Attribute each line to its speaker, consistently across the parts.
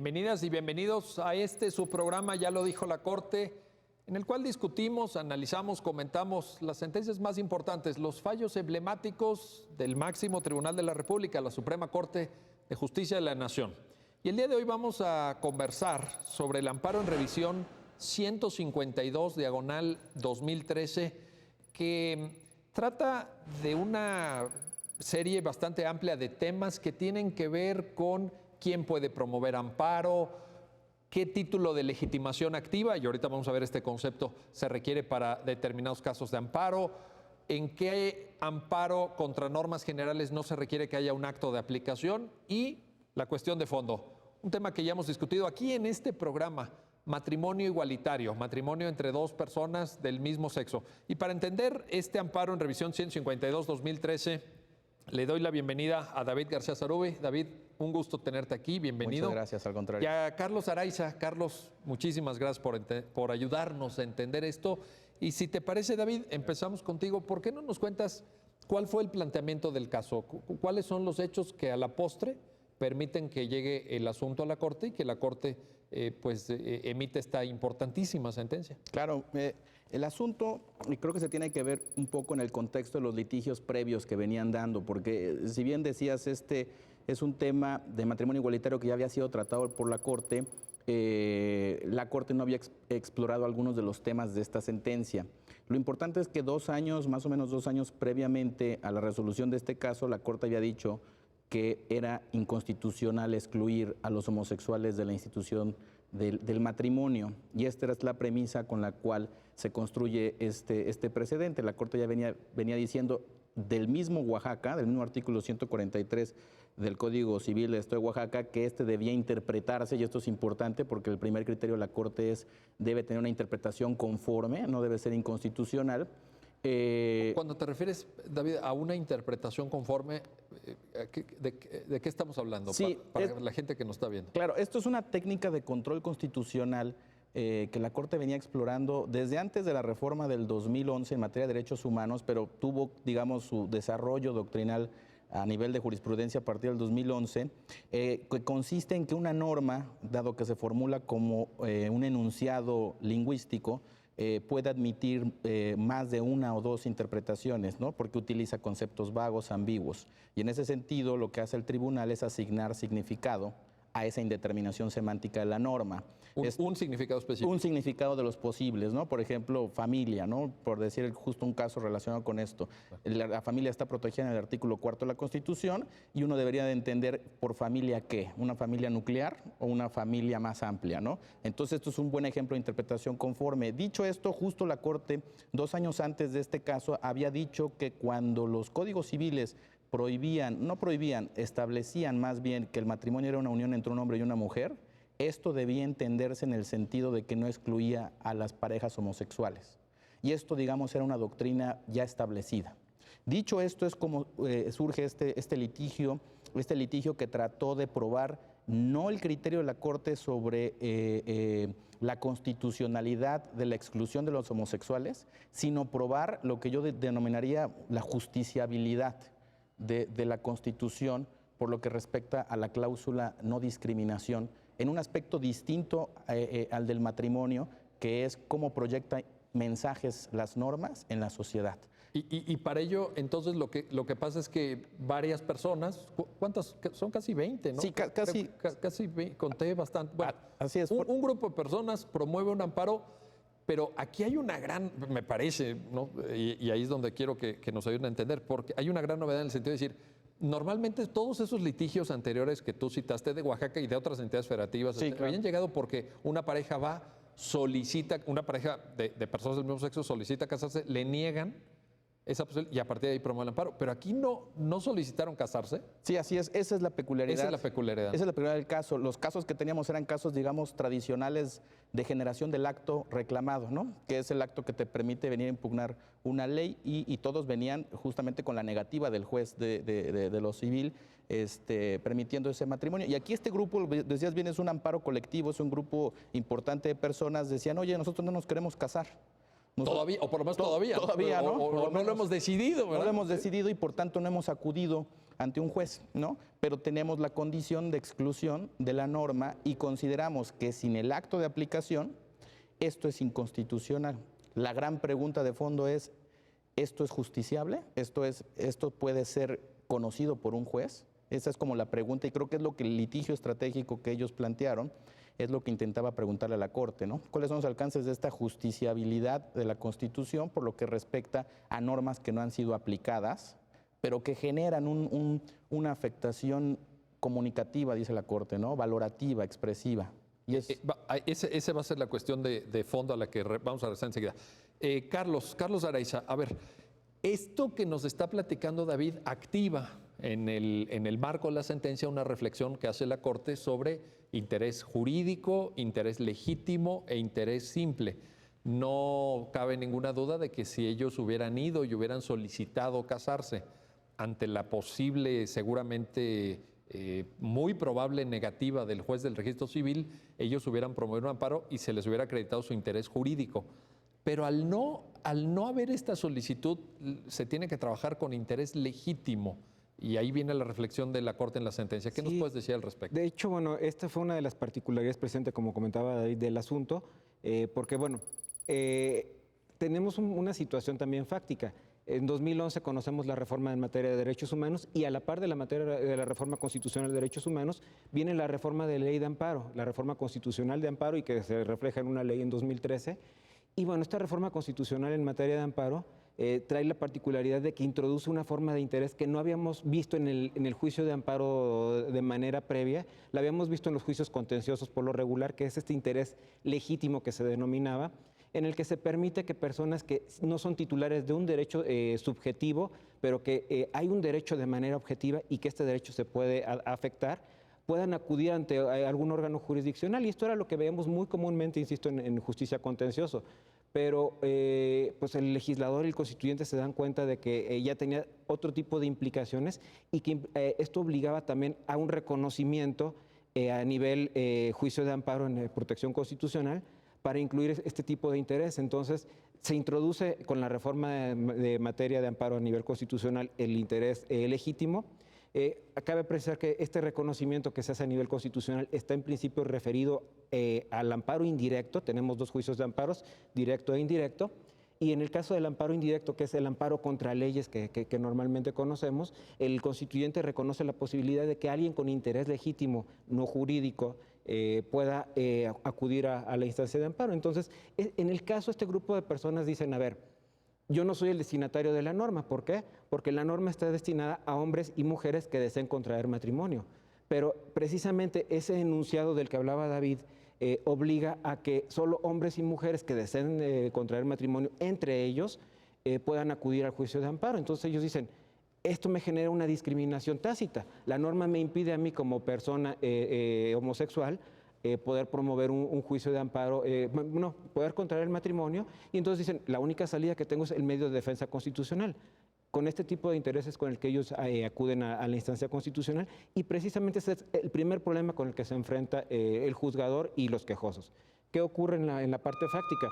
Speaker 1: Bienvenidas y bienvenidos a su programa, ya lo dijo la Corte, en el cual discutimos, analizamos, comentamos las sentencias más importantes, los fallos emblemáticos del máximo tribunal de la República, la Suprema Corte de Justicia de la Nación. Y el día de hoy vamos a conversar sobre el amparo en revisión 152/2013, que trata de una serie bastante amplia de temas que tienen que ver con quién puede promover amparo, qué título de legitimación activa, y ahorita vamos a ver este concepto, se requiere para determinados casos de amparo, en qué amparo contra normas generales no se requiere que haya un acto de aplicación y la cuestión de fondo. Un tema que ya hemos discutido aquí en este programa, matrimonio igualitario, matrimonio entre dos personas del mismo sexo. Y para entender este amparo en revisión 152/2013, le doy la bienvenida a David García Zarubi. David, un gusto tenerte aquí, bienvenido.
Speaker 2: Muchas gracias, al contrario.
Speaker 1: Y a Carlos Araiza. Carlos, muchísimas gracias por ayudarnos a entender esto. Y si te parece, David, empezamos contigo. ¿Por qué no nos cuentas cuál fue el planteamiento del caso? ¿Cuáles son los hechos que a la postre permiten que llegue el asunto a la Corte y que la Corte emite esta importantísima sentencia?
Speaker 2: Claro, el asunto creo que se tiene que ver un poco en el contexto de los litigios previos que venían dando, porque si bien decías, este es un tema de matrimonio igualitario que ya había sido tratado por la Corte no había explorado algunos de los temas de esta sentencia. Lo importante es que más o menos 2 años previamente a la resolución de este caso, la Corte había dicho que era inconstitucional excluir a los homosexuales de la institución del matrimonio. Y esta es la premisa con la cual se construye este precedente. La Corte ya venía diciendo del mismo Oaxaca, del mismo artículo 143 del Código Civil del Estado de Oaxaca, que debía interpretarse, y esto es importante porque el primer criterio de la Corte debe tener una interpretación conforme, no debe ser inconstitucional.
Speaker 1: Cuando te refieres, David, a una interpretación conforme, ¿de qué estamos hablando?
Speaker 2: Sí,
Speaker 1: para la gente que nos está viendo.
Speaker 2: Claro, esto es una técnica de control constitucional que la Corte venía explorando desde antes de la reforma del 2011 en materia de derechos humanos, pero tuvo, digamos, su desarrollo doctrinal a nivel de jurisprudencia a partir del 2011, que consiste en que una norma, dado que se formula como un enunciado lingüístico, puede admitir más de una o dos interpretaciones, ¿no? Porque utiliza conceptos vagos, ambiguos. Y en ese sentido, lo que hace el tribunal es asignar significado a esa indeterminación semántica de la norma.
Speaker 1: Un significado específico.
Speaker 2: Un significado de los posibles, ¿no? Por ejemplo, familia, ¿no? Por decir justo un caso relacionado con esto. La familia está protegida en el artículo 4 de la Constitución y uno debería de entender por familia qué, una familia nuclear o una familia más amplia, ¿no? Entonces esto es un buen ejemplo de interpretación conforme. Dicho esto, justo la Corte, 2 años antes de este caso, había dicho que cuando los códigos civiles establecían más bien que el matrimonio era una unión entre un hombre y una mujer, esto debía entenderse en el sentido de que no excluía a las parejas homosexuales. Y esto, digamos, era una doctrina ya establecida. Dicho esto, es como surge este litigio que trató de probar no el criterio de la Corte sobre la constitucionalidad de la exclusión de los homosexuales, sino probar lo que yo denominaría la justiciabilidad de la Constitución por lo que respecta a la cláusula no discriminación en un aspecto distinto al del matrimonio, que es cómo proyecta mensajes las normas en la sociedad.
Speaker 1: Y para ello, entonces, lo que pasa es que varias personas, ¿cuántas? Son casi 20, ¿no?
Speaker 2: Sí, casi
Speaker 1: 20, conté bastante. Bueno,
Speaker 2: así es.
Speaker 1: Un grupo de personas promueve un amparo, pero aquí hay una gran, me parece, ¿no? Y ahí es donde quiero que nos ayuden a entender, porque hay una gran novedad en el sentido de decir, normalmente todos esos litigios anteriores que tú citaste de Oaxaca y de otras entidades federativas,
Speaker 2: sí, claro,
Speaker 1: habían llegado porque una pareja una pareja de personas del mismo sexo solicita casarse, le niegan esa posibilidad y a partir de ahí promueve el amparo. Pero aquí no solicitaron casarse.
Speaker 2: Sí, así es. Esa es la peculiaridad.
Speaker 1: Esa es la peculiaridad.
Speaker 2: Esa es la peculiaridad del caso. Los casos que teníamos eran casos, digamos, tradicionales de generación del acto reclamado, ¿no? Que es el acto que te permite venir a impugnar una ley y todos venían justamente con la negativa del juez de lo civil permitiendo ese matrimonio. Y aquí este grupo, decías bien, es un amparo colectivo, es un grupo importante de personas. Decían, oye, nosotros no nos queremos casar.
Speaker 1: Todavía, o por lo menos todavía.
Speaker 2: Todavía, ¿no?
Speaker 1: O no lo hemos decidido, ¿verdad?
Speaker 2: No lo hemos decidido y por tanto no hemos acudido ante un juez, ¿no? Pero tenemos la condición de exclusión de la norma y consideramos que sin el acto de aplicación, esto es inconstitucional. La gran pregunta de fondo es, ¿esto es justiciable? ¿Esto puede ser conocido por un juez? Esa es como la pregunta, y creo que es lo que el litigio estratégico que ellos plantearon, es lo que intentaba preguntarle a la Corte, ¿no? ¿Cuáles son los alcances de esta justiciabilidad de la Constitución por lo que respecta a normas que no han sido aplicadas, pero que generan una afectación comunicativa, dice la Corte, ¿no? Valorativa, expresiva? Y
Speaker 1: ese va a ser la cuestión de fondo a la que vamos a regresar enseguida. Carlos Araiza, a ver, esto que nos está platicando David activa en el marco de la sentencia una reflexión que hace la Corte sobre interés jurídico, interés legítimo e interés simple. No cabe ninguna duda de que si ellos hubieran ido y hubieran solicitado casarse ante la posible, seguramente muy probable negativa del juez del registro civil, ellos hubieran promovido un amparo y se les hubiera acreditado su interés jurídico. Pero al no haber esta solicitud, se tiene que trabajar con interés legítimo. Y ahí viene la reflexión de la Corte en la sentencia. ¿Qué nos puedes decir al respecto?
Speaker 3: De hecho, bueno, esta fue una de las particularidades presentes, como comentaba David, del asunto, porque, bueno, tenemos una situación también fáctica. En 2011 conocemos la reforma en materia de derechos humanos y a la par de la materia de la reforma constitucional de derechos humanos viene la reforma de ley de amparo, la reforma constitucional de amparo y que se refleja en una ley en 2013. Y bueno, esta reforma constitucional en materia de amparo trae la particularidad de que introduce una forma de interés que no habíamos visto en el juicio de amparo de manera previa, la habíamos visto en los juicios contenciosos por lo regular, que es este interés legítimo que se denominaba, en el que se permite que personas que no son titulares de un derecho subjetivo, pero que hay un derecho de manera objetiva y que este derecho se puede afectar, puedan acudir ante algún órgano jurisdiccional. Y esto era lo que veíamos muy comúnmente, insisto, en justicia contencioso. Pero pues el legislador y el constituyente se dan cuenta de que ya tenía otro tipo de implicaciones y que esto obligaba también a un reconocimiento a nivel juicio de amparo en protección constitucional para incluir este tipo de interés. Entonces, se introduce con la reforma de materia de amparo a nivel constitucional el interés legítimo. Cabe precisar que este reconocimiento que se hace a nivel constitucional está en principio referido al amparo indirecto. Tenemos dos juicios de amparos, directo e indirecto. Y en el caso del amparo indirecto, que es el amparo contra leyes que normalmente conocemos, el constituyente reconoce la posibilidad de que alguien con interés legítimo, no jurídico, pueda acudir a la instancia de amparo. Entonces, en el caso, este grupo de personas dicen, a ver, yo no soy el destinatario de la norma. ¿Por qué? Porque la norma está destinada a hombres y mujeres que deseen contraer matrimonio. Pero precisamente ese enunciado del que hablaba David obliga a que solo hombres y mujeres que deseen contraer matrimonio entre ellos puedan acudir al juicio de amparo. Entonces ellos dicen, esto me genera una discriminación tácita. La norma me impide a mí como persona homosexual poder promover un juicio de amparo, poder contraer el matrimonio, y entonces dicen, la única salida que tengo es el medio de defensa constitucional, con este tipo de intereses con el que ellos acuden a la instancia constitucional, y precisamente ese es el primer problema con el que se enfrenta el juzgador y los quejosos. ¿Qué ocurre en la parte fáctica?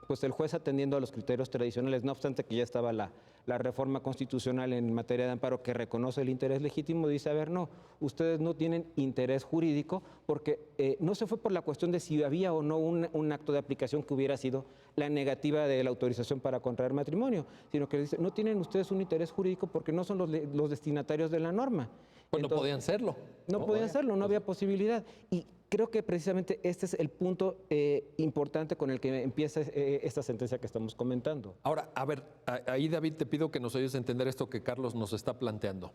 Speaker 3: Pues el juez, atendiendo a los criterios tradicionales, no obstante que ya estaba la reforma constitucional en materia de amparo que reconoce el interés legítimo, dice, a ver, no, ustedes no tienen interés jurídico porque no se fue por la cuestión de si había o no un acto de aplicación que hubiera sido la negativa de la autorización para contraer matrimonio, sino que dice, no tienen ustedes un interés jurídico porque no son los destinatarios de la norma.
Speaker 1: Pues no podían serlo.
Speaker 3: No podían serlo, no había posibilidad. Y creo que precisamente este es el punto importante con el que empieza esta sentencia que estamos comentando.
Speaker 1: Ahora, a ver, ahí David, te pido que nos ayudes a entender esto que Carlos nos está planteando.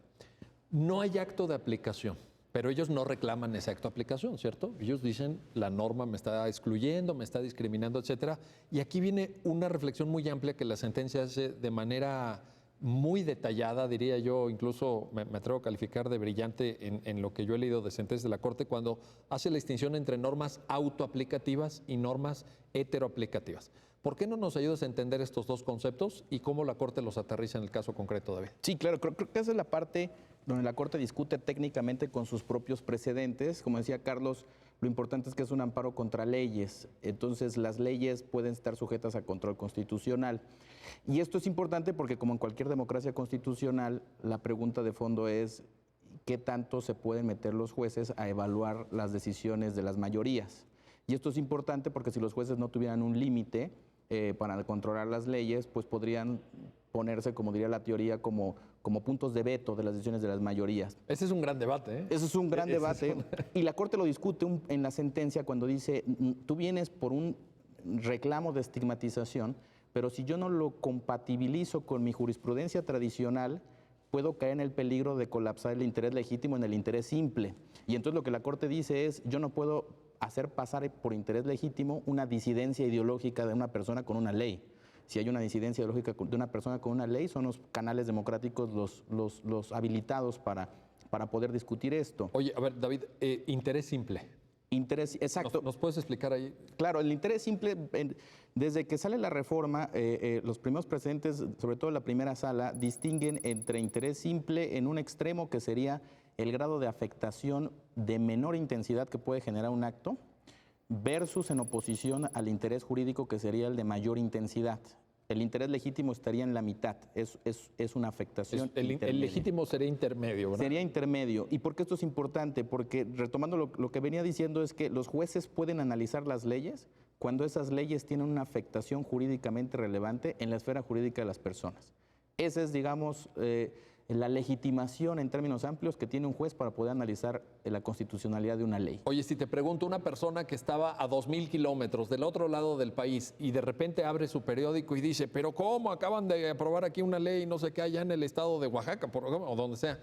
Speaker 1: No hay acto de aplicación, pero ellos no reclaman ese acto de aplicación, ¿cierto? Ellos dicen, la norma me está excluyendo, me está discriminando, etcétera. Y aquí viene una reflexión muy amplia que la sentencia hace de manera muy detallada, diría yo, incluso me atrevo a calificar de brillante en lo que yo he leído de sentencias de la Corte, cuando hace la distinción entre normas autoaplicativas y normas heteroaplicativas. ¿Por qué no nos ayudas a entender estos dos conceptos y cómo la Corte los aterriza en el caso concreto, David?
Speaker 2: Sí, claro, creo que esa es la parte donde la Corte discute técnicamente con sus propios precedentes. Como decía Carlos, lo importante es que es un amparo contra leyes, entonces las leyes pueden estar sujetas a control constitucional. Y esto es importante porque, como en cualquier democracia constitucional, la pregunta de fondo es qué tanto se pueden meter los jueces a evaluar las decisiones de las mayorías. Y esto es importante porque si los jueces no tuvieran un límite para controlar las leyes, pues podrían ponerse, como diría la teoría, como puntos de veto de las decisiones de las mayorías.
Speaker 1: Ese es un gran debate, ¿eh?
Speaker 2: Ese es un gran debate. Y la Corte lo discute en la sentencia cuando dice, tú vienes por un reclamo de estigmatización, pero si yo no lo compatibilizo con mi jurisprudencia tradicional, puedo caer en el peligro de colapsar el interés legítimo en el interés simple. Y entonces lo que la Corte dice es, yo no puedo hacer pasar por interés legítimo una disidencia ideológica de una persona con una ley. Si hay una disidencia ideológica de una persona con una ley, son los canales democráticos los habilitados para poder discutir esto.
Speaker 1: Oye, a ver, David, interés simple.
Speaker 2: Interés, exacto.
Speaker 1: ¿Nos puedes explicar ahí?
Speaker 2: Claro, el interés simple, desde que sale la reforma, los primeros precedentes, sobre todo la primera sala, distinguen entre interés simple en un extremo, que sería el grado de afectación de menor intensidad que puede generar un acto, versus en oposición al interés jurídico, que sería el de mayor intensidad. El interés legítimo estaría en la mitad, es una afectación.
Speaker 1: El legítimo sería intermedio, ¿verdad?
Speaker 2: Sería intermedio. ¿Y por qué esto es importante? Porque, retomando lo que venía diciendo, es que los jueces pueden analizar las leyes cuando esas leyes tienen una afectación jurídicamente relevante en la esfera jurídica de las personas. Esa es, digamos, la legitimación en términos amplios que tiene un juez para poder analizar la constitucionalidad de una ley.
Speaker 1: Oye, si te pregunto, una persona que estaba a 2,000 kilómetros del otro lado del país y de repente abre su periódico y dice, pero ¿cómo? Acaban de aprobar aquí una ley, no sé qué, allá en el estado de Oaxaca, por ejemplo, o donde sea.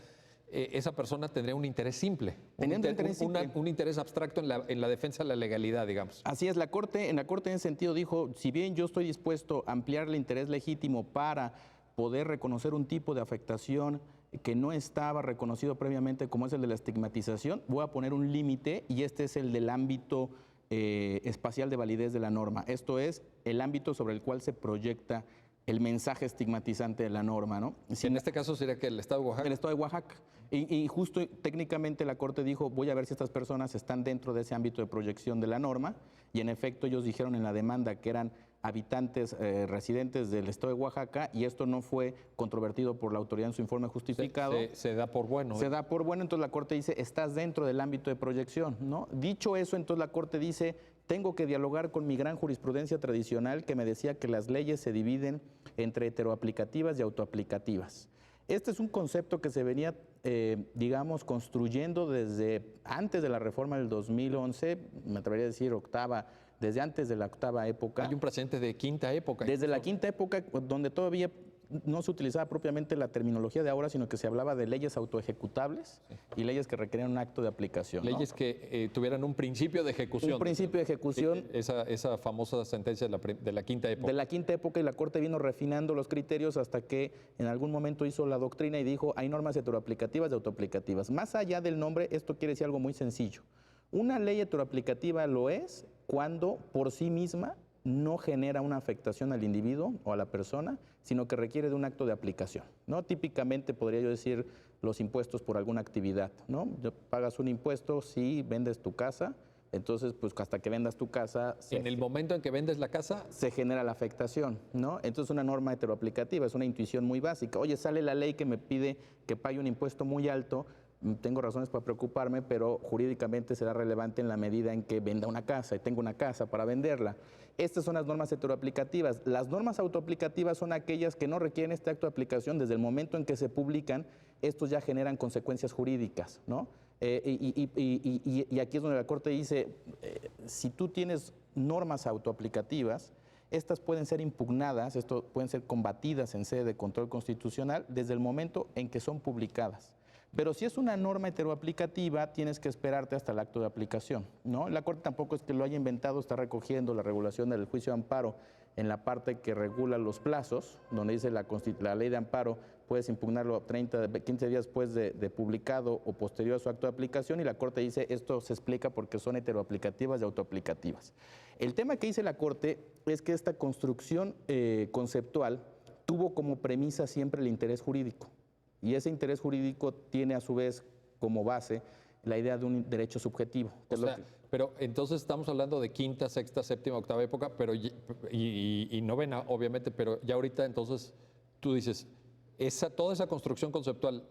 Speaker 1: Esa persona tendría un interés simple, un interés abstracto en la defensa de la legalidad, digamos.
Speaker 2: Así es, en la Corte en ese sentido dijo, si bien yo estoy dispuesto a ampliar el interés legítimo para poder reconocer un tipo de afectación que no estaba reconocido previamente, como es el de la estigmatización, voy a poner un límite, y este es el del ámbito espacial de validez de la norma. Esto es el ámbito sobre el cual se proyecta el mensaje estigmatizante de la norma, ¿no?
Speaker 1: Si en este caso sería que el Estado de Oaxaca.
Speaker 2: El Estado de Oaxaca. Y justo técnicamente la Corte dijo, voy a ver si estas personas están dentro de ese ámbito de proyección de la norma, y en efecto ellos dijeron en la demanda que eran habitantes residentes del Estado de Oaxaca, y esto no fue controvertido por la autoridad en su informe justificado.
Speaker 1: Se da por bueno.
Speaker 2: Se da por bueno, entonces la Corte dice, estás dentro del ámbito de proyección, ¿no? Dicho eso, entonces la Corte dice, tengo que dialogar con mi gran jurisprudencia tradicional que me decía que las leyes se dividen entre heteroaplicativas y autoaplicativas. Este es un concepto que se venía, digamos, construyendo desde antes de la reforma del 2011, me atrevería a decir desde antes de la octava época.
Speaker 1: Hay un precedente de quinta época.
Speaker 2: Desde la quinta época, donde todavía no se utilizaba propiamente la terminología de ahora, sino que se hablaba de leyes autoejecutables y leyes que requerían un acto de aplicación.
Speaker 1: Leyes, ¿no?, que tuvieran un principio de ejecución.
Speaker 2: Un principio de ejecución.
Speaker 1: Esa famosa sentencia de la quinta época.
Speaker 2: De la quinta época, y la Corte vino refinando los criterios hasta que en algún momento hizo la doctrina y dijo, hay normas heteroaplicativas y autoaplicativas. Más allá del nombre, esto quiere decir algo muy sencillo. Una ley heteroaplicativa lo es cuando por sí misma no genera una afectación al individuo o a la persona, sino que requiere de un acto de aplicación, ¿no? Típicamente podría yo decir los impuestos por alguna actividad, ¿no? Pagas un impuesto si vendes tu casa, entonces pues hasta que vendas tu casa...
Speaker 1: En el momento en que vendes la casa...
Speaker 2: se genera la afectación, ¿no? Entonces una norma heteroaplicativa es una intuición muy básica. Oye, sale la ley que me pide que pague un impuesto muy alto, tengo razones para preocuparme, pero jurídicamente será relevante en la medida en que venda una casa y tengo una casa para venderla. Estas son las normas heteroaplicativas. Las normas autoaplicativas son aquellas que no requieren este acto de aplicación. Desde el momento en que se publican, estos ya generan consecuencias jurídicas, ¿no? Y aquí es donde la Corte dice, si tú tienes normas autoaplicativas, estas pueden ser impugnadas, pueden ser combatidas en sede de control constitucional desde el momento en que son publicadas. Pero si es una norma heteroaplicativa, tienes que esperarte hasta el acto de aplicación, ¿no? La Corte tampoco es que lo haya inventado, está recogiendo la regulación del juicio de amparo en la parte que regula los plazos, donde dice la ley de amparo, puedes impugnarlo 15 días después de publicado o posterior a su acto de aplicación, y la Corte dice esto se explica porque son heteroaplicativas y autoaplicativas. El tema que dice la Corte es que esta construcción conceptual tuvo como premisa siempre el interés jurídico. Y ese interés jurídico tiene a su vez como base la idea de un derecho subjetivo.
Speaker 1: O sea, Pero entonces estamos hablando de quinta, sexta, séptima, octava época, pero y novena, obviamente, pero ya ahorita entonces tú dices, toda esa construcción conceptual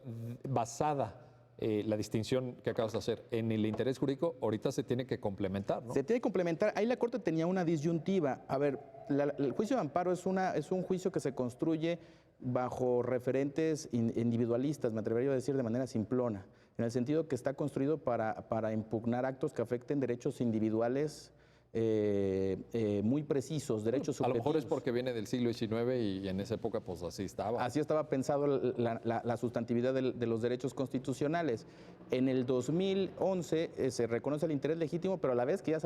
Speaker 1: basada, la distinción que acabas de hacer, en el interés jurídico, ahorita se tiene que complementar, ¿no?
Speaker 2: Se tiene que complementar. Ahí la Corte tenía una disyuntiva. A ver, el juicio de amparo es un juicio que se construye bajo referentes individualistas, me atrevería a decir de manera simplona, en el sentido que está construido para impugnar actos que afecten derechos individuales muy precisos, derechos subjetivos.
Speaker 1: A lo mejor es porque viene del siglo XIX y en esa época pues así estaba.
Speaker 2: Así estaba pensado la sustantividad de los derechos constitucionales. En el 2011 se reconoce el interés legítimo, pero a la vez que ya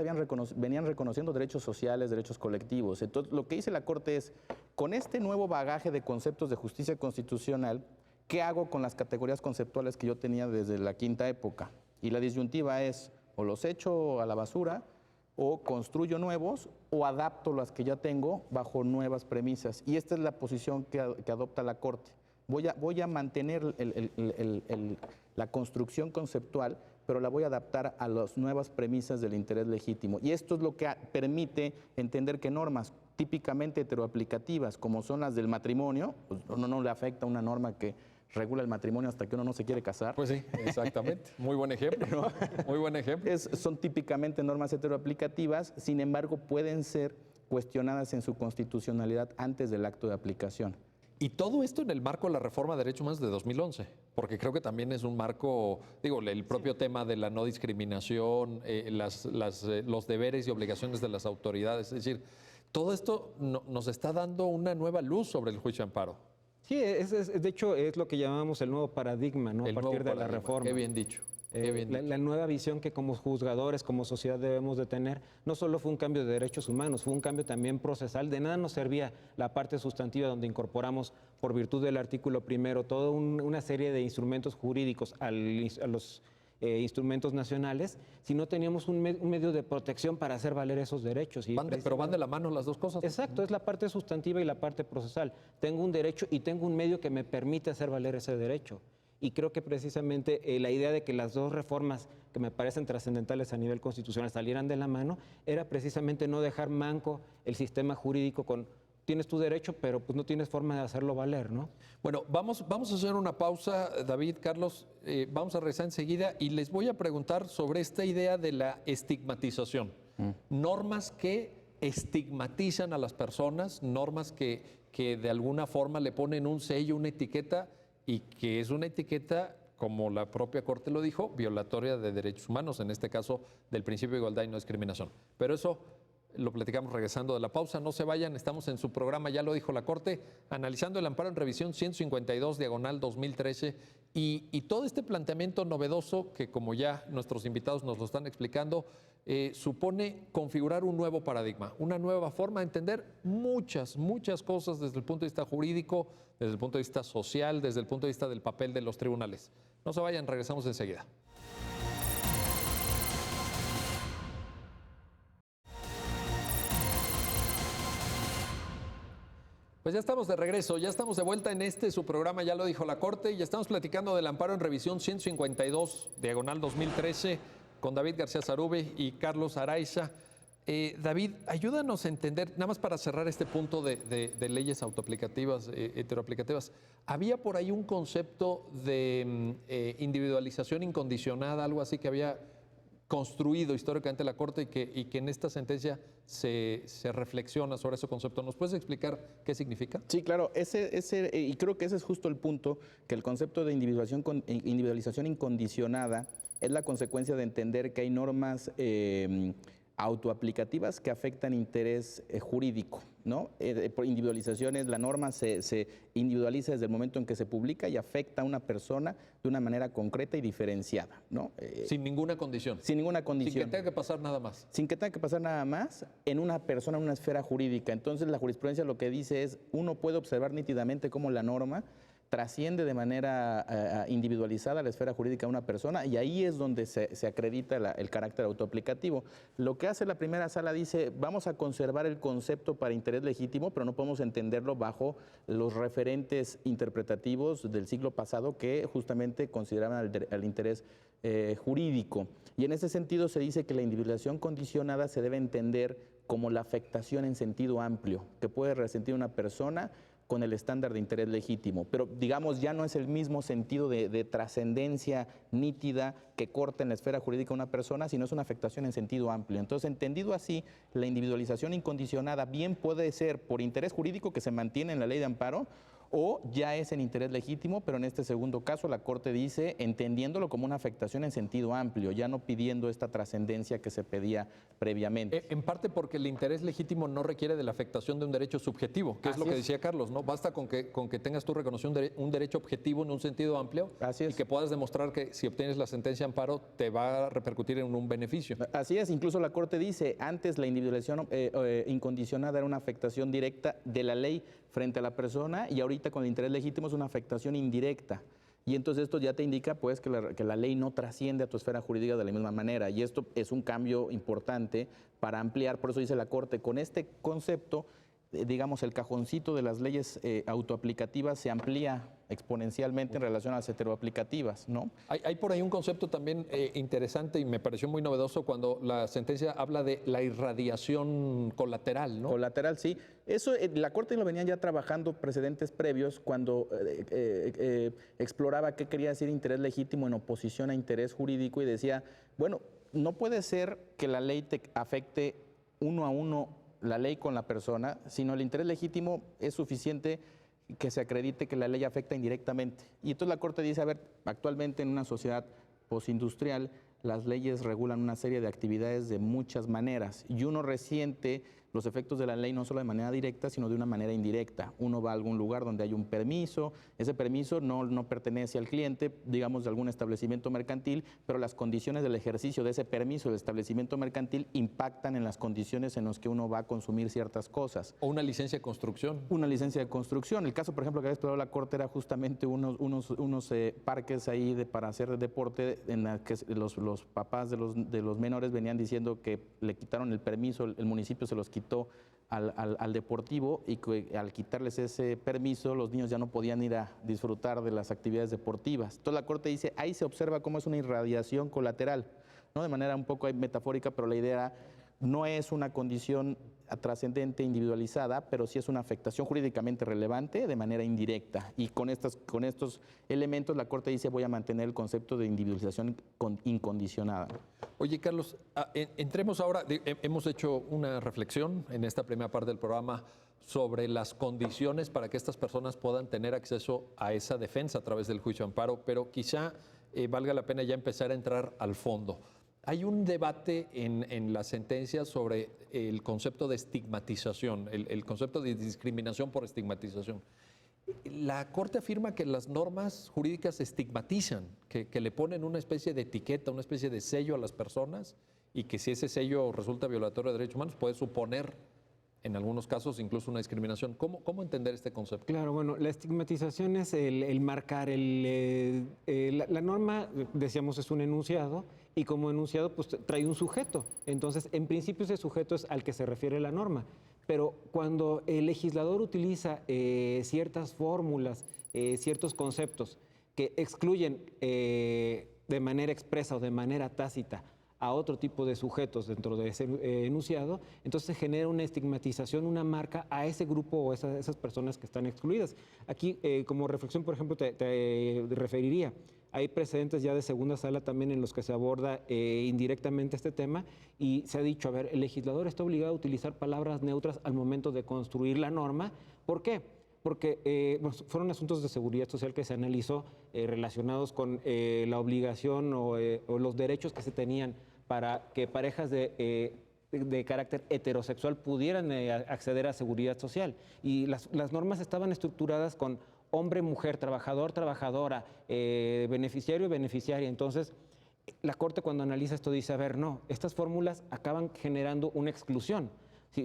Speaker 2: venían reconociendo derechos sociales, derechos colectivos. Entonces, lo que dice la Corte es, con este nuevo bagaje de conceptos de justicia constitucional, ¿qué hago con las categorías conceptuales que yo tenía desde la quinta época? Y la disyuntiva es, o los echo a la basura, o construyo nuevos, o adapto las que ya tengo bajo nuevas premisas. Y esta es la posición que adopta la Corte. Voy a mantener la construcción conceptual, pero la voy a adaptar a las nuevas premisas del interés legítimo. Y esto es lo que permite entender que normas típicamente heteroaplicativas, como son las del matrimonio, pues no le afecta una norma que regula el matrimonio hasta que uno no se quiere casar.
Speaker 1: Pues sí, exactamente. Muy buen ejemplo. ¿No? Muy buen ejemplo.
Speaker 2: Son típicamente normas heteroaplicativas, sin embargo, pueden ser cuestionadas en su constitucionalidad antes del acto de aplicación.
Speaker 1: Y todo esto en el marco de la reforma de derechos humanos de 2011, porque creo que también es un marco, digo, el propio tema de la no discriminación, los deberes y obligaciones de las autoridades, es decir, todo esto nos está dando una nueva luz sobre el juicio de amparo.
Speaker 3: Sí, de hecho es lo que llamamos el nuevo paradigma, ¿no? A partir de la reforma.
Speaker 1: Qué bien dicho.
Speaker 3: La nueva visión que como juzgadores, como sociedad debemos de tener, no solo fue un cambio de derechos humanos, fue un cambio también procesal. De nada nos servía la parte sustantiva donde incorporamos, por virtud del artículo primero, toda una serie de instrumentos jurídicos a los instrumentos nacionales, si no teníamos un medio de protección para hacer valer esos derechos.
Speaker 1: Pero van de la mano las dos cosas.
Speaker 3: Exacto, es la parte sustantiva y la parte procesal. Tengo un derecho y tengo un medio que me permite hacer valer ese derecho. Y creo que precisamente la idea de que las dos reformas que me parecen trascendentales a nivel constitucional salieran de la mano era precisamente no dejar manco el sistema jurídico con tienes tu derecho, pero pues no tienes forma de hacerlo valer, ¿no?
Speaker 1: Bueno, vamos a hacer una pausa, David, Carlos, vamos a regresar enseguida y les voy a preguntar sobre esta idea de la estigmatización. Normas que estigmatizan a las personas, normas que de alguna forma le ponen un sello, una etiqueta, y que es una etiqueta, como la propia Corte lo dijo, violatoria de derechos humanos, en este caso del principio de igualdad y no discriminación. Pero eso lo platicamos regresando de la pausa. No se vayan, estamos en su programa, ya lo dijo la Corte, analizando el amparo en revisión 152, diagonal 2013, y todo este planteamiento novedoso que, como ya nuestros invitados nos lo están explicando, supone configurar un nuevo paradigma, una nueva forma de entender muchas cosas desde el punto de vista jurídico, desde el punto de vista social, desde el punto de vista del papel de los tribunales. No se vayan, regresamos enseguida. Pues ya estamos de regreso, ya estamos de vuelta en su programa, ya lo dijo la Corte, y estamos platicando del amparo en revisión 152, diagonal 2013, con David García Zarube y Carlos Araiza. David, ayúdanos a entender, nada más para cerrar este punto de leyes autoaplicativas, heteroaplicativas. Había por ahí un concepto de individualización incondicionada, algo así que había construido históricamente la Corte y que en esta sentencia se reflexiona sobre ese concepto. ¿Nos puedes explicar qué significa?
Speaker 2: Sí, claro, y creo que ese es justo el punto, que el concepto de individualización incondicionada es la consecuencia de entender que hay normas autoaplicativas que afectan interés jurídico, ¿no? Por individualizaciones, la norma se individualiza desde el momento en que se publica y afecta a una persona de una manera concreta y diferenciada, ¿no?
Speaker 1: Sin ninguna condición.
Speaker 2: Sin ninguna condición.
Speaker 1: Sin que tenga que pasar nada más.
Speaker 2: Sin que tenga que pasar nada más en una persona, en una esfera jurídica. Entonces, la jurisprudencia lo que dice es, uno puede observar nítidamente cómo la norma trasciende de manera individualizada la esfera jurídica de una persona y ahí es donde se acredita el carácter autoaplicativo. Lo que hace la primera sala dice, vamos a conservar el concepto para interés legítimo, pero no podemos entenderlo bajo los referentes interpretativos del siglo pasado que justamente consideraban el interés jurídico. Y en ese sentido se dice que la individualización condicionada se debe entender como la afectación en sentido amplio que puede resentir una persona con el estándar de interés legítimo, pero digamos ya no es el mismo sentido de trascendencia nítida que corta en la esfera jurídica de una persona, sino es una afectación en sentido amplio. Entonces, entendido así, la individualización incondicionada bien puede ser por interés jurídico que se mantiene en la ley de amparo, o ya es en interés legítimo, pero en este segundo caso la Corte dice entendiéndolo como una afectación en sentido amplio, ya no pidiendo esta trascendencia que se pedía previamente.
Speaker 1: En parte porque el interés legítimo no requiere de la afectación de un derecho subjetivo, que es lo que decía Carlos, ¿no? Basta con que tengas tú reconocido un derecho objetivo en un sentido amplio y que puedas demostrar que si obtienes la sentencia de amparo te va a repercutir en un beneficio.
Speaker 2: Así es, incluso la Corte dice, antes la individualización incondicionada era una afectación directa de la ley frente a la persona y ahorita con el interés legítimo es una afectación indirecta. Y entonces esto ya te indica pues que la ley no trasciende a tu esfera jurídica de la misma manera y esto es un cambio importante para ampliar, por eso dice la Corte, con este concepto, digamos, el cajoncito de las leyes autoaplicativas se amplía exponencialmente en relación a las heteroaplicativas, ¿no?
Speaker 1: Hay por ahí un concepto también interesante y me pareció muy novedoso cuando la sentencia habla de la irradiación colateral, ¿no?
Speaker 2: Colateral, sí. Eso la Corte lo venían ya trabajando precedentes previos cuando exploraba qué quería decir interés legítimo en oposición a interés jurídico y decía, bueno, no puede ser que la ley te afecte uno a uno la ley con la persona, sino el interés legítimo es suficiente que se acredite que la ley afecta indirectamente. Y entonces la Corte dice, a ver, actualmente en una sociedad postindustrial, las leyes regulan una serie de actividades de muchas maneras y uno resiente los efectos de la ley no solo de manera directa, sino de una manera indirecta. Uno va a algún lugar donde hay un permiso, ese permiso no pertenece al cliente, digamos de algún establecimiento mercantil, pero las condiciones del ejercicio de ese permiso del establecimiento mercantil impactan en las condiciones en las que uno va a consumir ciertas cosas.
Speaker 1: O una licencia de construcción.
Speaker 2: Una licencia de construcción. El caso, por ejemplo, que había explorado la Corte era justamente unos parques ahí para hacer deporte en la que los papás de los menores venían diciendo que le quitaron el permiso, el municipio se los quitó al deportivo y que al quitarles ese permiso los niños ya no podían ir a disfrutar de las actividades deportivas. Entonces la Corte dice, ahí se observa cómo es una irradiación colateral, ¿no? De manera un poco metafórica, pero la idea no es una condición trascendente, individualizada, pero sí es una afectación jurídicamente relevante de manera indirecta. Y con estos elementos la Corte dice voy a mantener el concepto de individualización incondicionada.
Speaker 1: Oye, Carlos, entremos ahora, hemos hecho una reflexión en esta primera parte del programa sobre las condiciones para que estas personas puedan tener acceso a esa defensa a través del juicio de amparo, pero quizá valga la pena ya empezar a entrar al fondo. Hay un debate en la sentencia sobre el concepto de estigmatización, el concepto de discriminación por estigmatización. La Corte afirma que las normas jurídicas estigmatizan, que le ponen una especie de etiqueta, una especie de sello a las personas y que si ese sello resulta violatorio de derechos humanos puede suponer en algunos casos incluso una discriminación. ¿Cómo entender este concepto?
Speaker 3: Claro, bueno, la estigmatización es el marcar, la norma, decíamos, es un enunciado y como enunciado pues trae un sujeto. Entonces, en principio ese sujeto es al que se refiere la norma. Pero cuando el legislador utiliza ciertas fórmulas, ciertos conceptos que excluyen de manera expresa o de manera tácita a otro tipo de sujetos dentro de ese enunciado, entonces se genera una estigmatización, una marca a ese grupo o esas personas que están excluidas. Aquí, como reflexión, por ejemplo, te referiría, hay precedentes ya de segunda sala también en los que se aborda indirectamente este tema y se ha dicho, a ver, el legislador está obligado a utilizar palabras neutras al momento de construir la norma. ¿Por qué? Porque fueron asuntos de seguridad social que se analizó relacionados con la obligación o los derechos que se tenían para que parejas de carácter heterosexual pudieran acceder a seguridad social. Y las normas estaban estructuradas con hombre, mujer, trabajador, trabajadora, beneficiario, beneficiaria. Entonces, la Corte cuando analiza esto dice, a ver, no, estas fórmulas acaban generando una exclusión.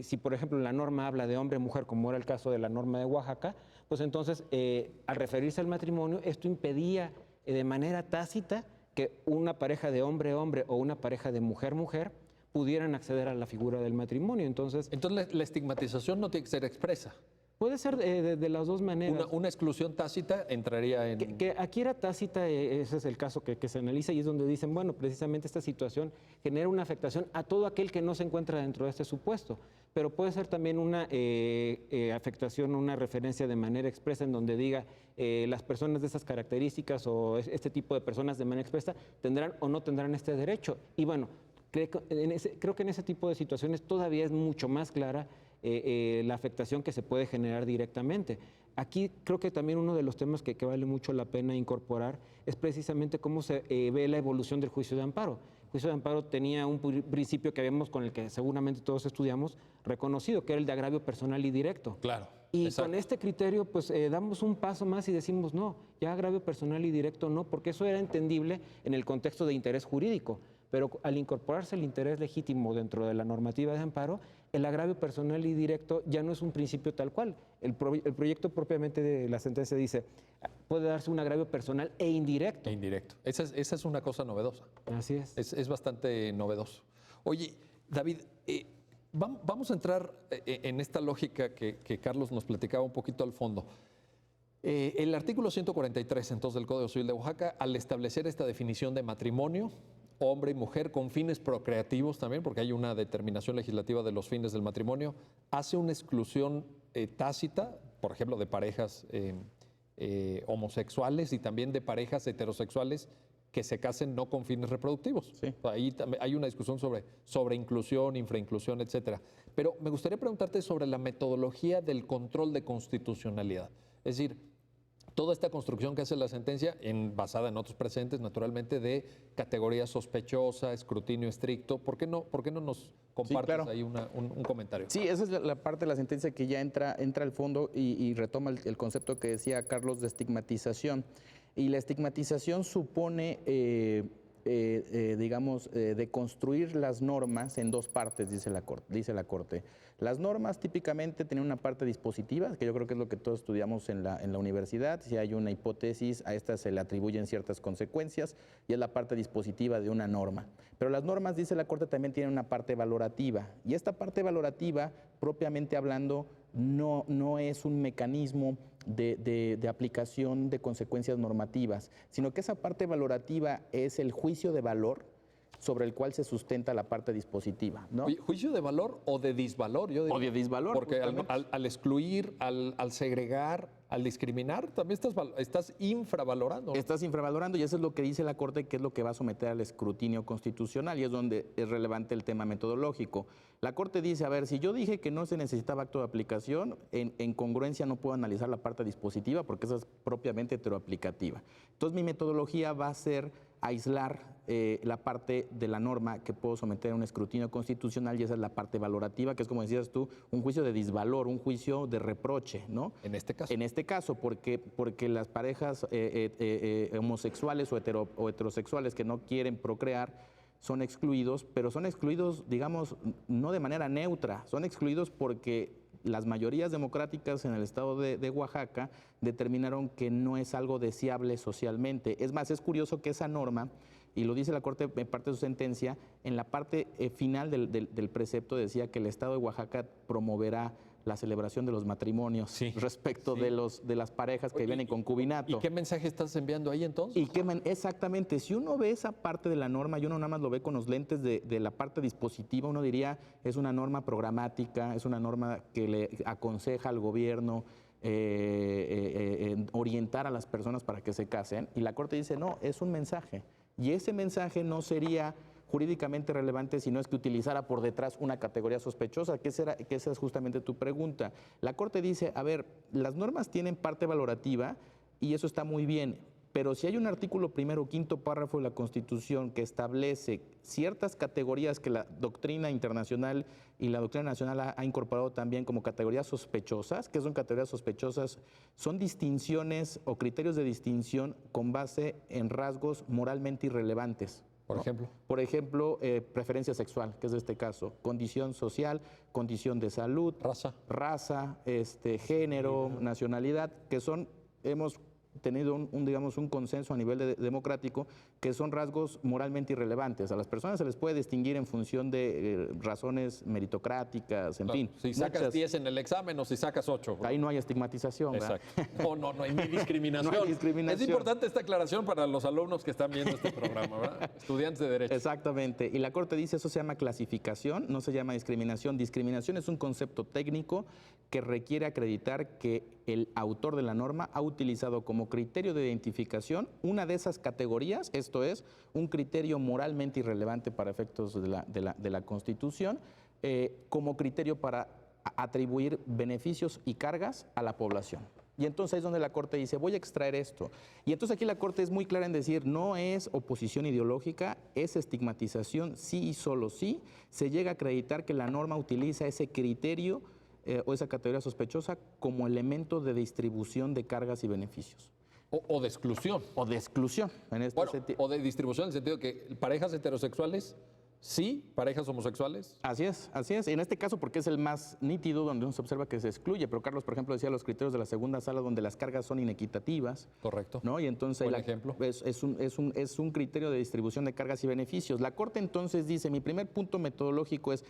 Speaker 3: Si, por ejemplo, la norma habla de hombre-mujer, como era el caso de la norma de Oaxaca, pues entonces, al referirse al matrimonio, esto impedía de manera tácita que una pareja de hombre-hombre o una pareja de mujer-mujer pudieran acceder a la figura del matrimonio. Entonces,
Speaker 1: la estigmatización no tiene que ser expresa.
Speaker 3: puede ser de las dos maneras.
Speaker 1: Una exclusión tácita entraría en...
Speaker 3: Que aquí era tácita, ese es el caso que se analiza y es donde dicen, bueno, precisamente esta situación genera una afectación a todo aquel que no se encuentra dentro de este supuesto, pero puede ser también una afectación, una referencia de manera expresa en donde diga las personas de estas características o este tipo de personas de manera expresa tendrán o no tendrán este derecho. Y bueno, creo que en ese tipo de situaciones todavía es mucho más clara la afectación que se puede generar directamente. Aquí creo que también uno de los temas que vale mucho la pena incorporar es precisamente cómo se ve la evolución del juicio de amparo. El juicio de amparo tenía un principio que vemos con el que seguramente todos estudiamos, reconocido, que era el de agravio personal y directo.
Speaker 1: Claro.
Speaker 3: Y
Speaker 1: exacto.
Speaker 3: con este criterio, pues damos un paso más y decimos, no, ya agravio personal y directo no, porque eso era entendible en el contexto de interés jurídico. Pero al incorporarse el interés legítimo dentro de la normativa de amparo, el agravio personal y directo ya no es un principio tal cual. El proyecto propiamente de la sentencia dice, puede darse un agravio personal e indirecto.
Speaker 1: E indirecto. Esa es una cosa novedosa.
Speaker 3: Así es.
Speaker 1: Es bastante novedoso. Oye, David, vamos a entrar en esta lógica que Carlos nos platicaba un poquito al fondo. El artículo 143 entonces del Código Civil de Oaxaca, al establecer esta definición de matrimonio, hombre y mujer con fines procreativos también, porque hay una determinación legislativa de los fines del matrimonio, hace una exclusión tácita, por ejemplo, de parejas homosexuales y también de parejas heterosexuales que se casen no con fines reproductivos.
Speaker 2: Sí.
Speaker 1: Ahí hay una discusión sobre inclusión, infrainclusión, etcétera. Pero me gustaría preguntarte sobre la metodología del control de constitucionalidad. Es decir, toda esta construcción que hace la sentencia, basada en otros precedentes, naturalmente, de categoría sospechosa, escrutinio estricto. ¿Por qué no nos compartes
Speaker 2: claro.
Speaker 1: ahí un comentario?
Speaker 2: Sí, esa es la parte de la sentencia que ya entra al fondo y retoma el concepto que decía Carlos de estigmatización. Y la estigmatización supone, digamos, de construir las normas en dos partes, dice la Corte. Las normas típicamente tienen una parte dispositiva, que yo creo que es lo que todos estudiamos en la universidad. Si hay una hipótesis, a esta se le atribuyen ciertas consecuencias y es la parte dispositiva de una norma. Pero las normas, dice la Corte, también tienen una parte valorativa. Y esta parte valorativa, propiamente hablando, no es un mecanismo de aplicación de consecuencias normativas, sino que esa parte valorativa es el juicio de valor sobre el cual se sustenta la parte dispositiva, ¿no?
Speaker 1: Oye, ¿juicio de valor o de disvalor? Yo diría.
Speaker 2: O de disvalor.
Speaker 1: Porque al excluir, al segregar, al discriminar, también estás infravalorando.
Speaker 2: Estás infravalorando y eso es lo que dice la Corte, que es lo que va a someter al escrutinio constitucional y es donde es relevante el tema metodológico. La Corte dice, a ver, si yo dije que no se necesitaba acto de aplicación, en congruencia no puedo analizar la parte dispositiva porque esa es propiamente heteroaplicativa. Entonces mi metodología va a ser aislar la parte de la norma que puedo someter a un escrutinio constitucional y esa es la parte valorativa, que es como decías tú, un juicio de disvalor, un juicio de reproche, ¿no?
Speaker 1: En este caso.
Speaker 2: En este caso, porque las parejas homosexuales o heterosexuales que no quieren procrear son excluidos, pero son excluidos, digamos, no de manera neutra, son excluidos porque las mayorías democráticas en el estado de Oaxaca determinaron que no es algo deseable socialmente. Es más, es curioso que esa norma, y lo dice la Corte en parte de su sentencia, en la parte final del precepto decía que el estado de Oaxaca promoverá la celebración de los matrimonios respecto de las parejas que viven en concubinato.
Speaker 1: ¿Y qué mensaje estás enviando ahí entonces?
Speaker 2: Exactamente, si uno ve esa parte de la norma y uno nada más lo ve con los lentes de la parte dispositiva, uno diría es una norma programática, es una norma que le aconseja al gobierno orientar a las personas para que se casen. Y la Corte dice, no, es un mensaje. Y ese mensaje no sería jurídicamente relevante si no es que utilizara por detrás una categoría sospechosa, que esa es justamente tu pregunta. La Corte dice, a ver, las normas tienen parte valorativa y eso está muy bien, pero si hay un artículo primero o quinto párrafo de la Constitución que establece ciertas categorías que la doctrina internacional y la doctrina nacional ha incorporado también como categorías sospechosas, ¿qué son categorías sospechosas? Son distinciones o criterios de distinción con base en rasgos moralmente irrelevantes.
Speaker 1: Por ejemplo.
Speaker 2: Por ejemplo, preferencia sexual, que es este caso, condición social, condición de salud, raza, género, nacionalidad, que hemos tenido digamos, un consenso a nivel democrático, que son rasgos moralmente irrelevantes. A las personas se les puede distinguir en función de razones meritocráticas, en fin.
Speaker 1: Si sacas 10 en el examen o si sacas 8.
Speaker 2: Ahí no hay estigmatización.
Speaker 1: Exacto. No hay ni discriminación.
Speaker 2: No hay discriminación.
Speaker 1: Es importante esta aclaración para los alumnos que están viendo este programa, ¿verdad? Estudiantes de Derecho.
Speaker 2: Exactamente. Y la Corte dice eso se llama clasificación, no se llama discriminación. Discriminación es un concepto técnico que requiere acreditar que el autor de la norma ha utilizado como criterio de identificación una de esas categorías, esto es, un criterio moralmente irrelevante para efectos de la Constitución, como criterio para atribuir beneficios y cargas a la población. Y entonces ahí es donde la Corte dice, voy a extraer esto. Y entonces aquí la Corte es muy clara en decir, no es oposición ideológica, es estigmatización, sí y solo sí. Se llega a acreditar que la norma utiliza ese criterio o esa categoría sospechosa como elemento de distribución de cargas y beneficios.
Speaker 1: O de exclusión.
Speaker 2: O de exclusión, en este sentido.
Speaker 1: O de distribución en el sentido que parejas heterosexuales, sí, parejas homosexuales.
Speaker 2: Así es, así es. Y en este caso, porque es el más nítido, donde uno se observa que se excluye. Pero Carlos, por ejemplo, decía los criterios de la segunda sala, donde las cargas son inequitativas.
Speaker 1: Correcto.
Speaker 2: ¿No? Y entonces
Speaker 1: Buen ejemplo.
Speaker 2: Es un criterio de distribución de cargas y beneficios. La Corte entonces dice, mi primer punto metodológico es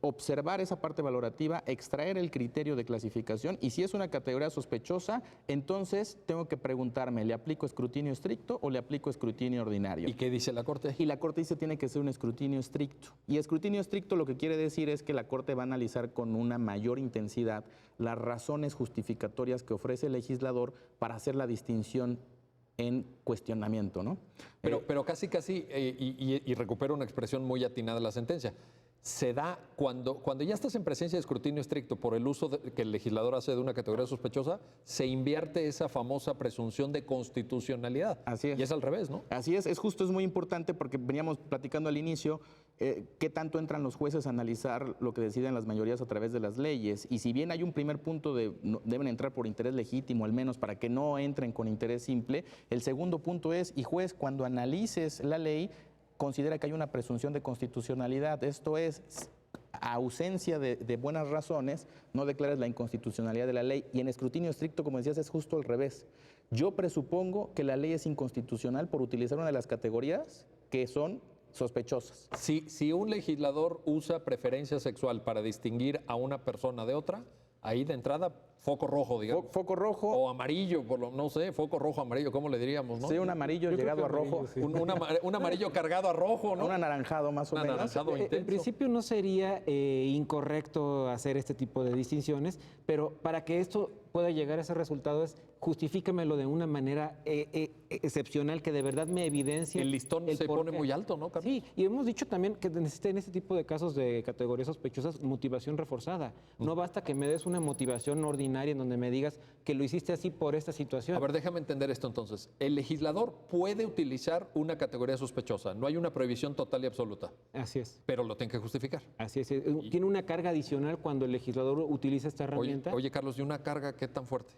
Speaker 2: observar esa parte valorativa, extraer el criterio de clasificación y si es una categoría sospechosa, entonces tengo que preguntarme, ¿le aplico escrutinio estricto o le aplico escrutinio ordinario?
Speaker 1: ¿Y qué dice la Corte?
Speaker 2: Y la Corte dice tiene que ser un escrutinio estricto. Y escrutinio estricto lo que quiere decir es que la Corte va a analizar con una mayor intensidad las razones justificatorias que ofrece el legislador para hacer la distinción en cuestionamiento, ¿no?
Speaker 1: Pero casi, y recupero una expresión muy atinada de la sentencia, se da cuando ya estás en presencia de escrutinio estricto por el uso que el legislador hace de una categoría sospechosa, se invierte esa famosa presunción de constitucionalidad.
Speaker 2: Así es.
Speaker 1: Y es al revés, ¿no?
Speaker 2: Así es justo, es muy importante porque veníamos platicando al inicio qué tanto entran los jueces a analizar lo que deciden las mayorías a través de las leyes. Y si bien hay un primer punto de deben entrar por interés legítimo, al menos para que no entren con interés simple, el segundo punto es, y juez, cuando analices la ley, considera que hay una presunción de constitucionalidad. Esto es, ausencia de buenas razones, no declares la inconstitucionalidad de la ley. Y en escrutinio estricto, como decías, es justo al revés. Yo presupongo que la ley es inconstitucional por utilizar una de las categorías que son sospechosas.
Speaker 1: Si un legislador usa preferencia sexual para distinguir a una persona de otra, ahí de entrada, foco rojo, digamos.
Speaker 2: Foco rojo.
Speaker 1: O amarillo, no sé, foco rojo, amarillo, ¿cómo le diríamos, no?
Speaker 2: Sí, un amarillo llegado a rojo.
Speaker 3: Sí.
Speaker 1: Un amarillo cargado a rojo, ¿no?
Speaker 2: Un anaranjado más o menos.
Speaker 1: Anaranjado intenso.
Speaker 3: En principio no sería incorrecto hacer este tipo de distinciones, pero para que esto pueda llegar a ese resultado es justifíquemelo de una manera excepcional que de verdad me evidencie.
Speaker 1: El listón se pone muy alto, ¿no, Carlos?
Speaker 3: Sí, y hemos dicho también que necesita en este tipo de casos de categorías sospechosas motivación reforzada. No basta que me des una motivación ordinaria en donde me digas que lo hiciste así por esta situación.
Speaker 1: A ver, déjame entender esto entonces. El legislador puede utilizar una categoría sospechosa. No hay una prohibición total y absoluta.
Speaker 3: Así es.
Speaker 1: Pero lo tiene que justificar.
Speaker 3: Así es. Tiene una carga adicional cuando el legislador utiliza esta herramienta.
Speaker 1: Oye, Carlos, ¿y una carga qué tan fuerte?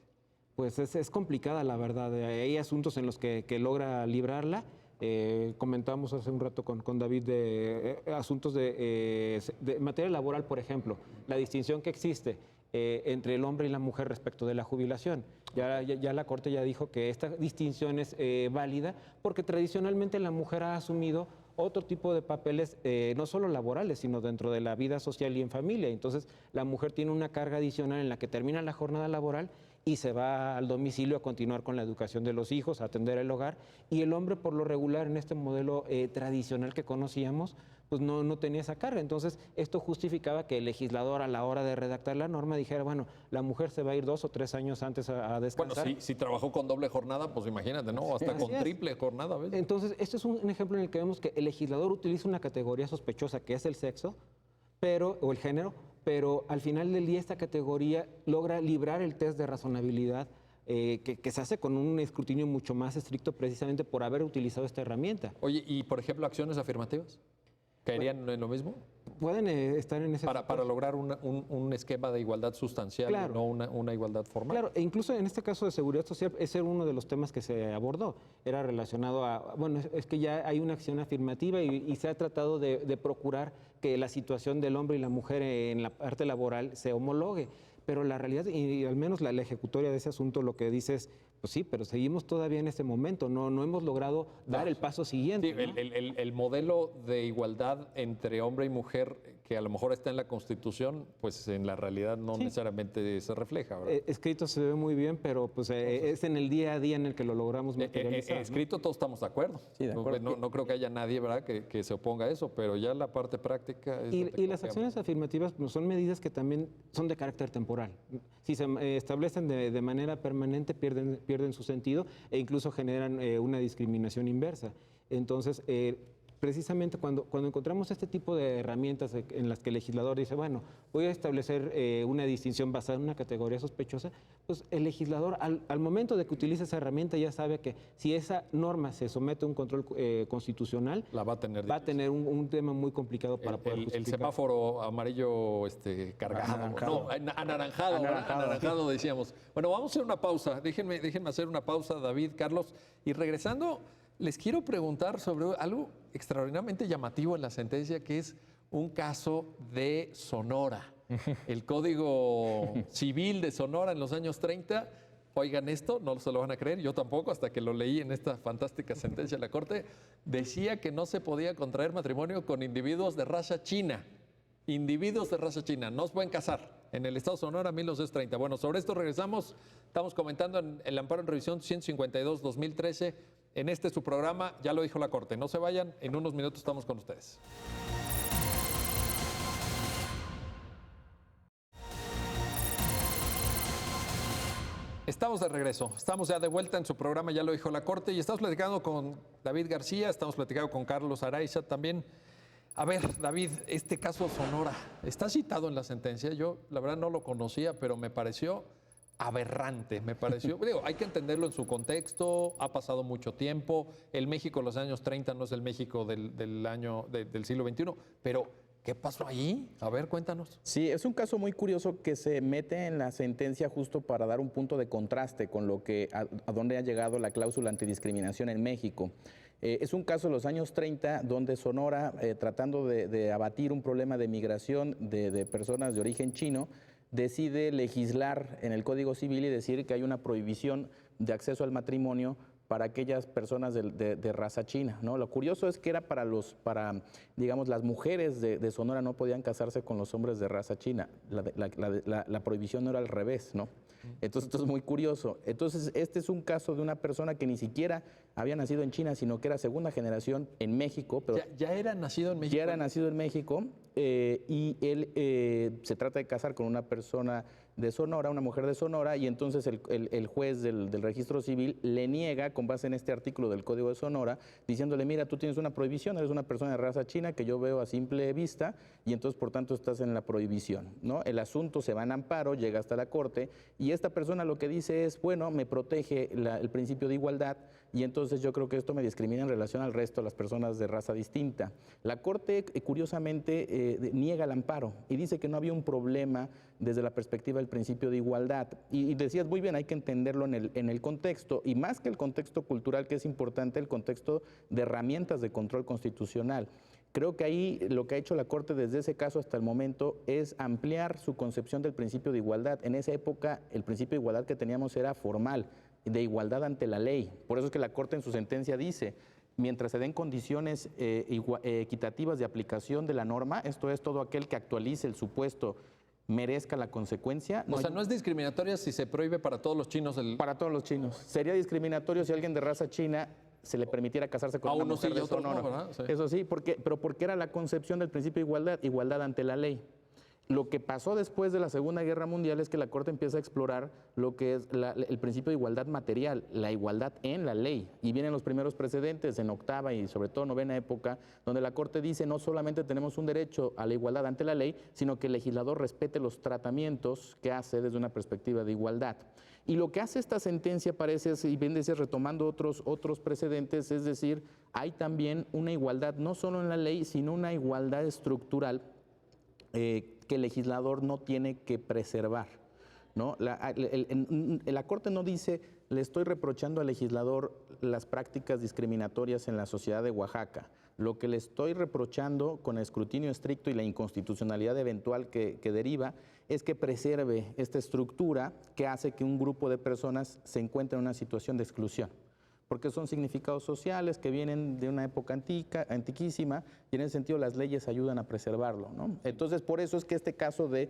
Speaker 3: Pues es complicada, la verdad. Hay asuntos en los que logra librarla. Comentábamos hace un rato con David de asuntos de materia laboral, por ejemplo, la distinción que existe entre el hombre y la mujer respecto de la jubilación. Ya la Corte ya dijo que esta distinción es válida porque tradicionalmente la mujer ha asumido otro tipo de papeles, no solo laborales, sino dentro de la vida social y en familia. Entonces, la mujer tiene una carga adicional en la que termina la jornada laboral y se va al domicilio a continuar con la educación de los hijos, a atender el hogar. Y el hombre, por lo regular, en este modelo tradicional que conocíamos, pues no tenía esa carga. Entonces, esto justificaba que el legislador, a la hora de redactar la norma, dijera, bueno, la mujer se va a ir 2 o 3 años antes a descansar.
Speaker 1: Bueno, si trabajó con doble jornada, pues imagínate, ¿no? Hasta con triple jornada, ¿ves?
Speaker 3: Entonces, este es un ejemplo en el que vemos que el legislador utiliza una categoría sospechosa, que es el sexo, o el género, pero al final del día esta categoría logra librar el test de razonabilidad que se hace con un escrutinio mucho más estricto precisamente por haber utilizado esta herramienta.
Speaker 1: Oye, y por ejemplo, acciones afirmativas, ¿caerían en lo mismo?
Speaker 3: pueden estar en ese
Speaker 1: para lograr un esquema de igualdad sustancial
Speaker 3: Claro.
Speaker 1: y no una igualdad formal.
Speaker 3: Claro, e incluso en este caso de seguridad social, ese era uno de los temas que se abordó. Era relacionado a, bueno, es que ya hay una acción afirmativa y se ha tratado de procurar que la situación del hombre y la mujer en la parte laboral se homologue. Pero la realidad, y al menos la ejecutoria de ese asunto, lo que dice es, pues sí, pero seguimos todavía en ese momento, no hemos logrado dar el paso siguiente.
Speaker 1: Sí,
Speaker 3: ¿no?
Speaker 1: el modelo de igualdad entre hombre y mujer, que a lo mejor está en la Constitución, pues en la realidad no necesariamente se refleja, ¿verdad?
Speaker 3: Escrito se ve muy bien, pero pues es en el día a día en el que lo logramos materializar. ¿no?
Speaker 1: Escrito todos estamos de acuerdo.
Speaker 2: Sí, de acuerdo.
Speaker 1: No creo que haya nadie, ¿verdad?, que se oponga a eso, pero ya la parte práctica es
Speaker 3: Y,
Speaker 1: donde
Speaker 3: y
Speaker 1: creo
Speaker 3: las
Speaker 1: que
Speaker 3: acciones afirmativas pues, son medidas que también son de carácter temporal. Si se establecen de manera permanente, pierden su sentido e incluso generan una discriminación inversa. Entonces, precisamente cuando encontramos este tipo de herramientas en las que el legislador dice, bueno, voy a establecer una distinción basada en una categoría sospechosa, pues el legislador al momento de que utiliza esa herramienta ya sabe que si esa norma se somete a un control constitucional,
Speaker 1: la va a tener
Speaker 3: va a tener un tema muy complicado para poder
Speaker 1: el
Speaker 3: justificar.
Speaker 1: semáforo amarillo cargado.
Speaker 2: Anaranjado.
Speaker 1: No, anaranjado, ¿verdad? Anaranjado decíamos. Bueno, vamos a hacer una pausa. Déjenme hacer una pausa, David, Carlos. Y regresando, les quiero preguntar sobre algo extraordinariamente llamativo en la sentencia, que es un caso de Sonora. El Código Civil de Sonora en los años 30. Oigan esto, no se lo van a creer, yo tampoco, hasta que lo leí en esta fantástica sentencia de la Corte, decía que no se podía contraer matrimonio con individuos de raza china. Individuos de raza china, no se pueden casar. En el Estado de Sonora, 1930. Bueno, sobre esto regresamos. Estamos comentando en el amparo en revisión 152-2013. En este su programa, ya lo dijo la Corte. No se vayan, en unos minutos estamos con ustedes. Estamos de regreso, estamos ya de vuelta en su programa, ya lo dijo la Corte, y estamos platicando con David García, estamos platicando con Carlos Araiza también. A ver, David, este caso Sonora, está citado en la sentencia, yo la verdad no lo conocía, pero me pareció aberrante, me pareció, digo, hay que entenderlo en su contexto, ha pasado mucho tiempo, el México de los años 30 no es el México del siglo XXI, pero ¿qué pasó ahí? A ver, cuéntanos.
Speaker 2: Sí, es un caso muy curioso que se mete en la sentencia justo para dar un punto de contraste con lo que a dónde ha llegado la cláusula antidiscriminación en México. Es un caso de los años 30 donde Sonora, tratando de abatir un problema de migración de personas de origen chino, decide legislar en el Código Civil y decir que hay una prohibición de acceso al matrimonio para aquellas personas de raza china, ¿no? Lo curioso es que era digamos, las mujeres de Sonora no podían casarse con los hombres de raza china. La prohibición no era al revés, ¿no? Entonces, esto es muy curioso. Entonces, este es un caso de una persona que ni siquiera había nacido en China, sino que era segunda generación en México. Pero
Speaker 1: ¿Ya era nacido en México?
Speaker 2: ya era nacido en México y él se trata de casar con una persona de Sonora, una mujer de Sonora, y entonces el juez del registro civil le niega, con base en este artículo del Código de Sonora, diciéndole, mira, tú tienes una prohibición, eres una persona de raza china que yo veo a simple vista, y entonces, por tanto, estás en la prohibición, ¿no? El asunto se va en amparo, llega hasta la Corte, y esta persona lo que dice es, bueno, me protege el principio de igualdad, y entonces yo creo que esto me discrimina en relación al resto de las personas de raza distinta. La Corte, curiosamente, niega el amparo y dice que no había un problema desde la perspectiva del principio de igualdad. Y decías muy bien, hay que entenderlo en el contexto, y más que el contexto cultural, que es importante, el contexto de herramientas de control constitucional. Creo que ahí lo que ha hecho la Corte desde ese caso hasta el momento es ampliar su concepción del principio de igualdad. En esa época, el principio de igualdad que teníamos era formal, de igualdad ante la ley. Por eso es que la Corte en su sentencia dice, mientras se den condiciones equitativas de aplicación de la norma, esto es, todo aquel que actualice el supuesto merezca la consecuencia.
Speaker 1: O sea, no es discriminatoria si se prohíbe para todos los chinos.
Speaker 2: Para todos los chinos. Sería discriminatorio si alguien de raza china se le permitiera casarse con una mujer de Sonora.
Speaker 1: No, ¿verdad? Sí.
Speaker 2: Eso sí, pero porque era la concepción del principio de igualdad, igualdad ante la ley. Lo que pasó después de la Segunda Guerra Mundial es que la Corte empieza a explorar lo que es el principio de igualdad material, la igualdad en la ley. Y vienen los primeros precedentes en octava y sobre todo novena época, donde la Corte dice no solamente tenemos un derecho a la igualdad ante la ley, sino que el legislador respete los tratamientos que hace desde una perspectiva de igualdad. Y lo que hace esta sentencia parece, y bien decías, retomando otros precedentes, es decir, hay también una igualdad no solo en la ley, sino una igualdad estructural que el legislador no tiene que preservar, ¿no? La Corte no dice, le estoy reprochando al legislador las prácticas discriminatorias en la sociedad de Oaxaca. Lo que le estoy reprochando con el escrutinio estricto y la inconstitucionalidad eventual que deriva es que preserve esta estructura que hace que un grupo de personas se encuentre en una situación de exclusión, porque son significados sociales que vienen de una época antiquísima, y en ese sentido las leyes ayudan a preservarlo, ¿no? Entonces, por eso es que este caso de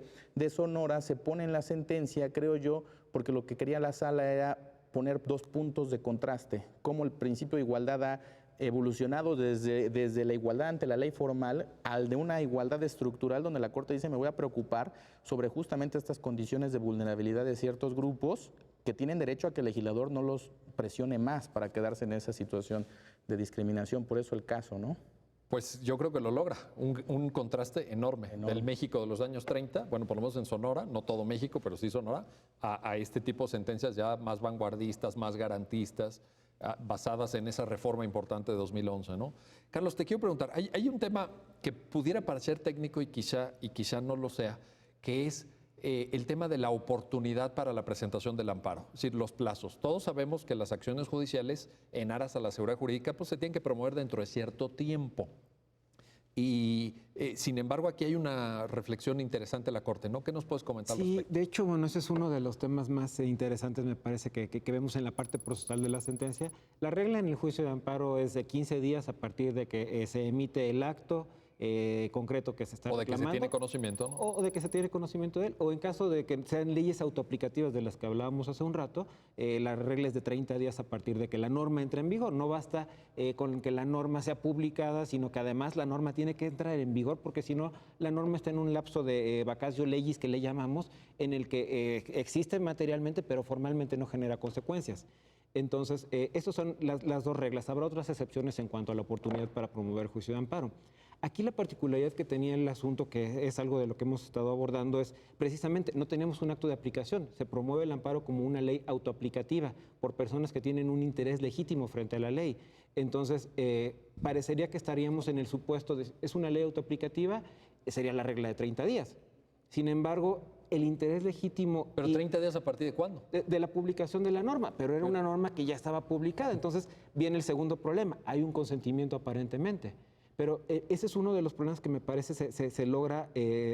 Speaker 2: Sonora se pone en la sentencia, creo yo, porque lo que quería la sala era poner dos puntos de contraste, cómo el principio de igualdad ha evolucionado desde la igualdad ante la ley formal al de una igualdad estructural, donde la Corte dice, me voy a preocupar sobre justamente estas condiciones de vulnerabilidad de ciertos grupos que tienen derecho a que el legislador no los presione más para quedarse en esa situación de discriminación. Por eso el caso, ¿no?
Speaker 1: Pues yo creo que lo logra, un contraste enorme del México de los años 30, bueno, por lo menos en Sonora, no todo México, pero sí Sonora, a este tipo de sentencias ya más vanguardistas, más garantistas, basadas en esa reforma importante de 2011, ¿no? Carlos, te quiero preguntar, hay un tema que pudiera parecer técnico y quizá no lo sea, que es el tema de la oportunidad para la presentación del amparo, es decir, los plazos. Todos sabemos que las acciones judiciales en aras a la seguridad jurídica pues se tienen que promover dentro de cierto tiempo. Y sin embargo, aquí hay una reflexión interesante de la Corte, ¿no? ¿Qué nos puedes comentar al respecto?
Speaker 3: De hecho, bueno, ese es uno de los temas más interesantes, me parece, que vemos en la parte procesal de la sentencia. La regla en el juicio de amparo es de 15 días a partir de que se emite el acto concreto que se está reclamando.
Speaker 1: O de que se tiene conocimiento, ¿no?
Speaker 3: O de que se tiene conocimiento de él, o en caso de que sean leyes autoaplicativas de las que hablábamos hace un rato, la regla es de 30 días a partir de que la norma entre en vigor. No basta con que la norma sea publicada, sino que además la norma tiene que entrar en vigor, porque si no, la norma está en un lapso de vacatio legis, que le llamamos, en el que existe materialmente, pero formalmente no genera consecuencias. Entonces, estas son las dos reglas. Habrá otras excepciones en cuanto a la oportunidad para promover juicio de amparo. Aquí la particularidad que tenía el asunto, que es algo de lo que hemos estado abordando, es precisamente no tenemos un acto de aplicación. Se promueve el amparo como una ley autoaplicativa por personas que tienen un interés legítimo frente a la ley. Entonces, parecería que estaríamos en el supuesto de es una ley autoaplicativa, sería la regla de 30 días. Sin embargo, el interés legítimo...
Speaker 1: ¿Pero 30 días a partir de cuándo?
Speaker 3: De la publicación de la norma, pero era una norma que ya estaba publicada. Entonces, viene el segundo problema. Hay un consentimiento aparentemente. Pero ese es uno de los problemas que me parece se logra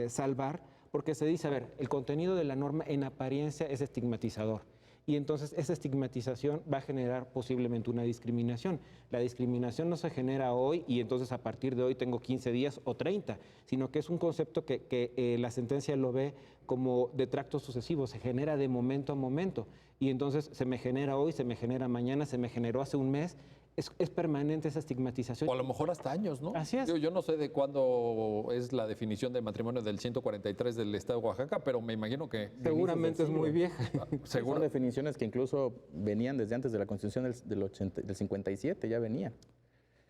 Speaker 3: salvar, porque se dice, a ver, el contenido de la norma en apariencia es estigmatizador. Y entonces esa estigmatización va a generar posiblemente una discriminación. La discriminación no se genera hoy y entonces a partir de hoy tengo 15 días o 30, sino que es un concepto que la sentencia lo ve como de tracto sucesivo, se genera de momento a momento. Y entonces se me genera hoy, se me genera mañana, se me generó hace un mes. Es permanente esa estigmatización.
Speaker 1: O a lo mejor hasta años, ¿no?
Speaker 3: Así es.
Speaker 1: Yo no sé de cuándo es la definición de matrimonio del 143 del Estado de Oaxaca, pero me imagino que...
Speaker 3: Seguramente es muy vieja.
Speaker 2: Seguro. Son definiciones que incluso venían desde antes de la Constitución del 57, ya venían.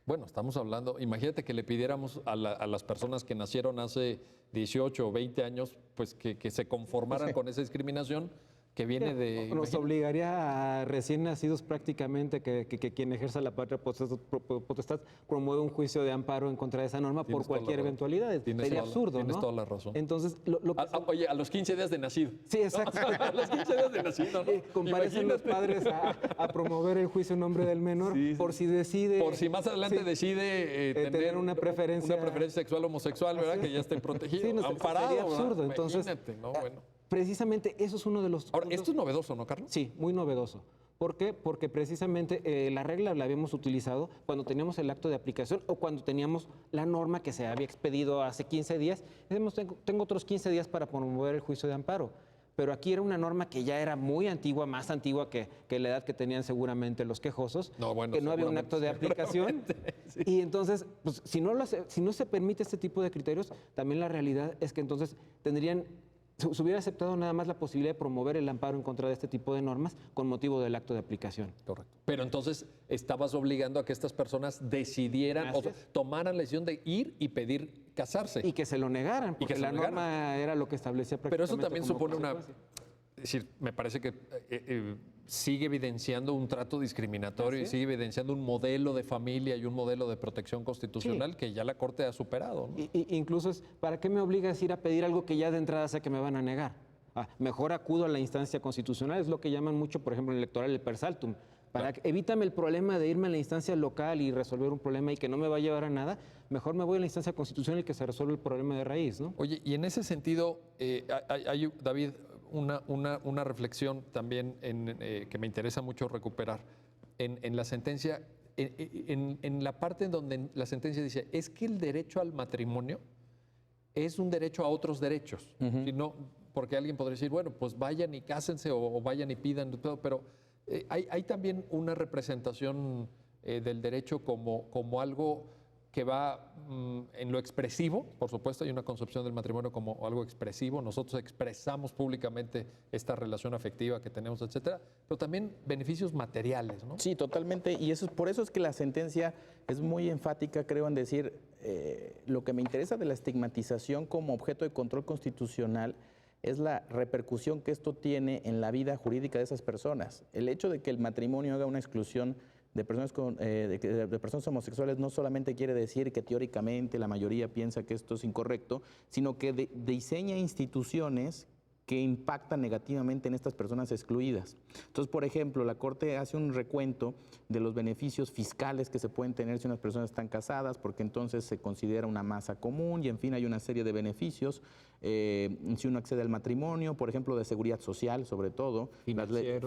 Speaker 1: Bueno, estamos hablando, imagínate que le pidiéramos a las personas que nacieron hace 18 o 20 años, pues que se conformaran con esa discriminación que viene de...
Speaker 3: Nos obligaría a recién nacidos prácticamente que quien ejerza la patria potestad promueve un juicio de amparo en contra de esa norma por cualquier eventualidad. Sería absurdo, ¿no?
Speaker 1: Tienes toda la razón.
Speaker 3: Entonces,
Speaker 1: oye, a los 15 días de nacido.
Speaker 3: Sí, exacto.
Speaker 1: A los 15 días de nacido, ¿no?
Speaker 3: Comparecen los padres a promover el juicio en nombre del menor por si decide...
Speaker 1: Por si más adelante decide tener
Speaker 3: una preferencia
Speaker 1: sexual homosexual, ¿verdad? Que ya esté protegido,
Speaker 3: sí,
Speaker 1: amparado.
Speaker 3: Sería absurdo.
Speaker 1: ¿Verdad?
Speaker 3: Entonces,
Speaker 1: imagínate, ¿no? Bueno.
Speaker 3: Precisamente eso es uno de los...
Speaker 1: Ahora, esto es novedoso, ¿no, Carlos?
Speaker 3: Sí, muy novedoso. ¿Por qué? Porque precisamente la regla la habíamos utilizado cuando teníamos el acto de aplicación o cuando teníamos la norma que se había expedido hace 15 días. Decimos, tengo otros 15 días para promover el juicio de amparo. Pero aquí era una norma que ya era muy antigua, más antigua que la edad que tenían seguramente los quejosos, que no había un acto de aplicación. Sí. Y entonces, pues, si no se permite este tipo de criterios, también la realidad es que entonces se hubiera aceptado nada más la posibilidad de promover el amparo en contra de este tipo de normas con motivo del acto de aplicación.
Speaker 1: Correcto. Pero entonces estabas obligando a que estas personas decidieran o tomaran la decisión de ir y pedir casarse.
Speaker 3: Y que se lo negaran, porque la norma era lo que establecía prácticamente.
Speaker 1: Pero eso también supone Es decir, me parece que sigue evidenciando un trato discriminatorio y sigue evidenciando un modelo de familia y un modelo de protección constitucional que ya la Corte ha superado, ¿no?
Speaker 3: Incluso es, ¿para qué me obligas a ir a pedir algo que ya de entrada sé que me van a negar? Mejor acudo a la instancia constitucional, es lo que llaman mucho, por ejemplo, en el electoral el per saltum. Evítame el problema de irme a la instancia local y resolver un problema y que no me va a llevar a nada, mejor me voy a la instancia constitucional y que se resuelva el problema de raíz, ¿no?
Speaker 1: Oye, y en ese sentido, hay, David, una reflexión también que me interesa mucho recuperar en la sentencia, en la parte en donde la sentencia dice, es que el derecho al matrimonio es un derecho a otros derechos, sino, porque alguien podría decir, bueno, pues vayan y cásense o vayan y pidan, pero hay también una representación del derecho como algo que va en lo expresivo, por supuesto, hay una concepción del matrimonio como algo expresivo, nosotros expresamos públicamente esta relación afectiva que tenemos, etcétera, pero también beneficios materiales, ¿no?
Speaker 2: Sí, totalmente, y por eso es que la sentencia es muy enfática, creo, en decir, lo que me interesa de la estigmatización como objeto de control constitucional es la repercusión que esto tiene en la vida jurídica de esas personas. El hecho de que el matrimonio haga una exclusión de personas homosexuales no solamente quiere decir que teóricamente la mayoría piensa que esto es incorrecto, sino que diseña instituciones que impactan negativamente en estas personas excluidas. Entonces, por ejemplo, la Corte hace un recuento de los beneficios fiscales que se pueden tener si unas personas están casadas, porque entonces se considera una masa común y, en fin, hay una serie de beneficios. Si uno accede al matrimonio, por ejemplo, de seguridad social, sobre todo, las leyes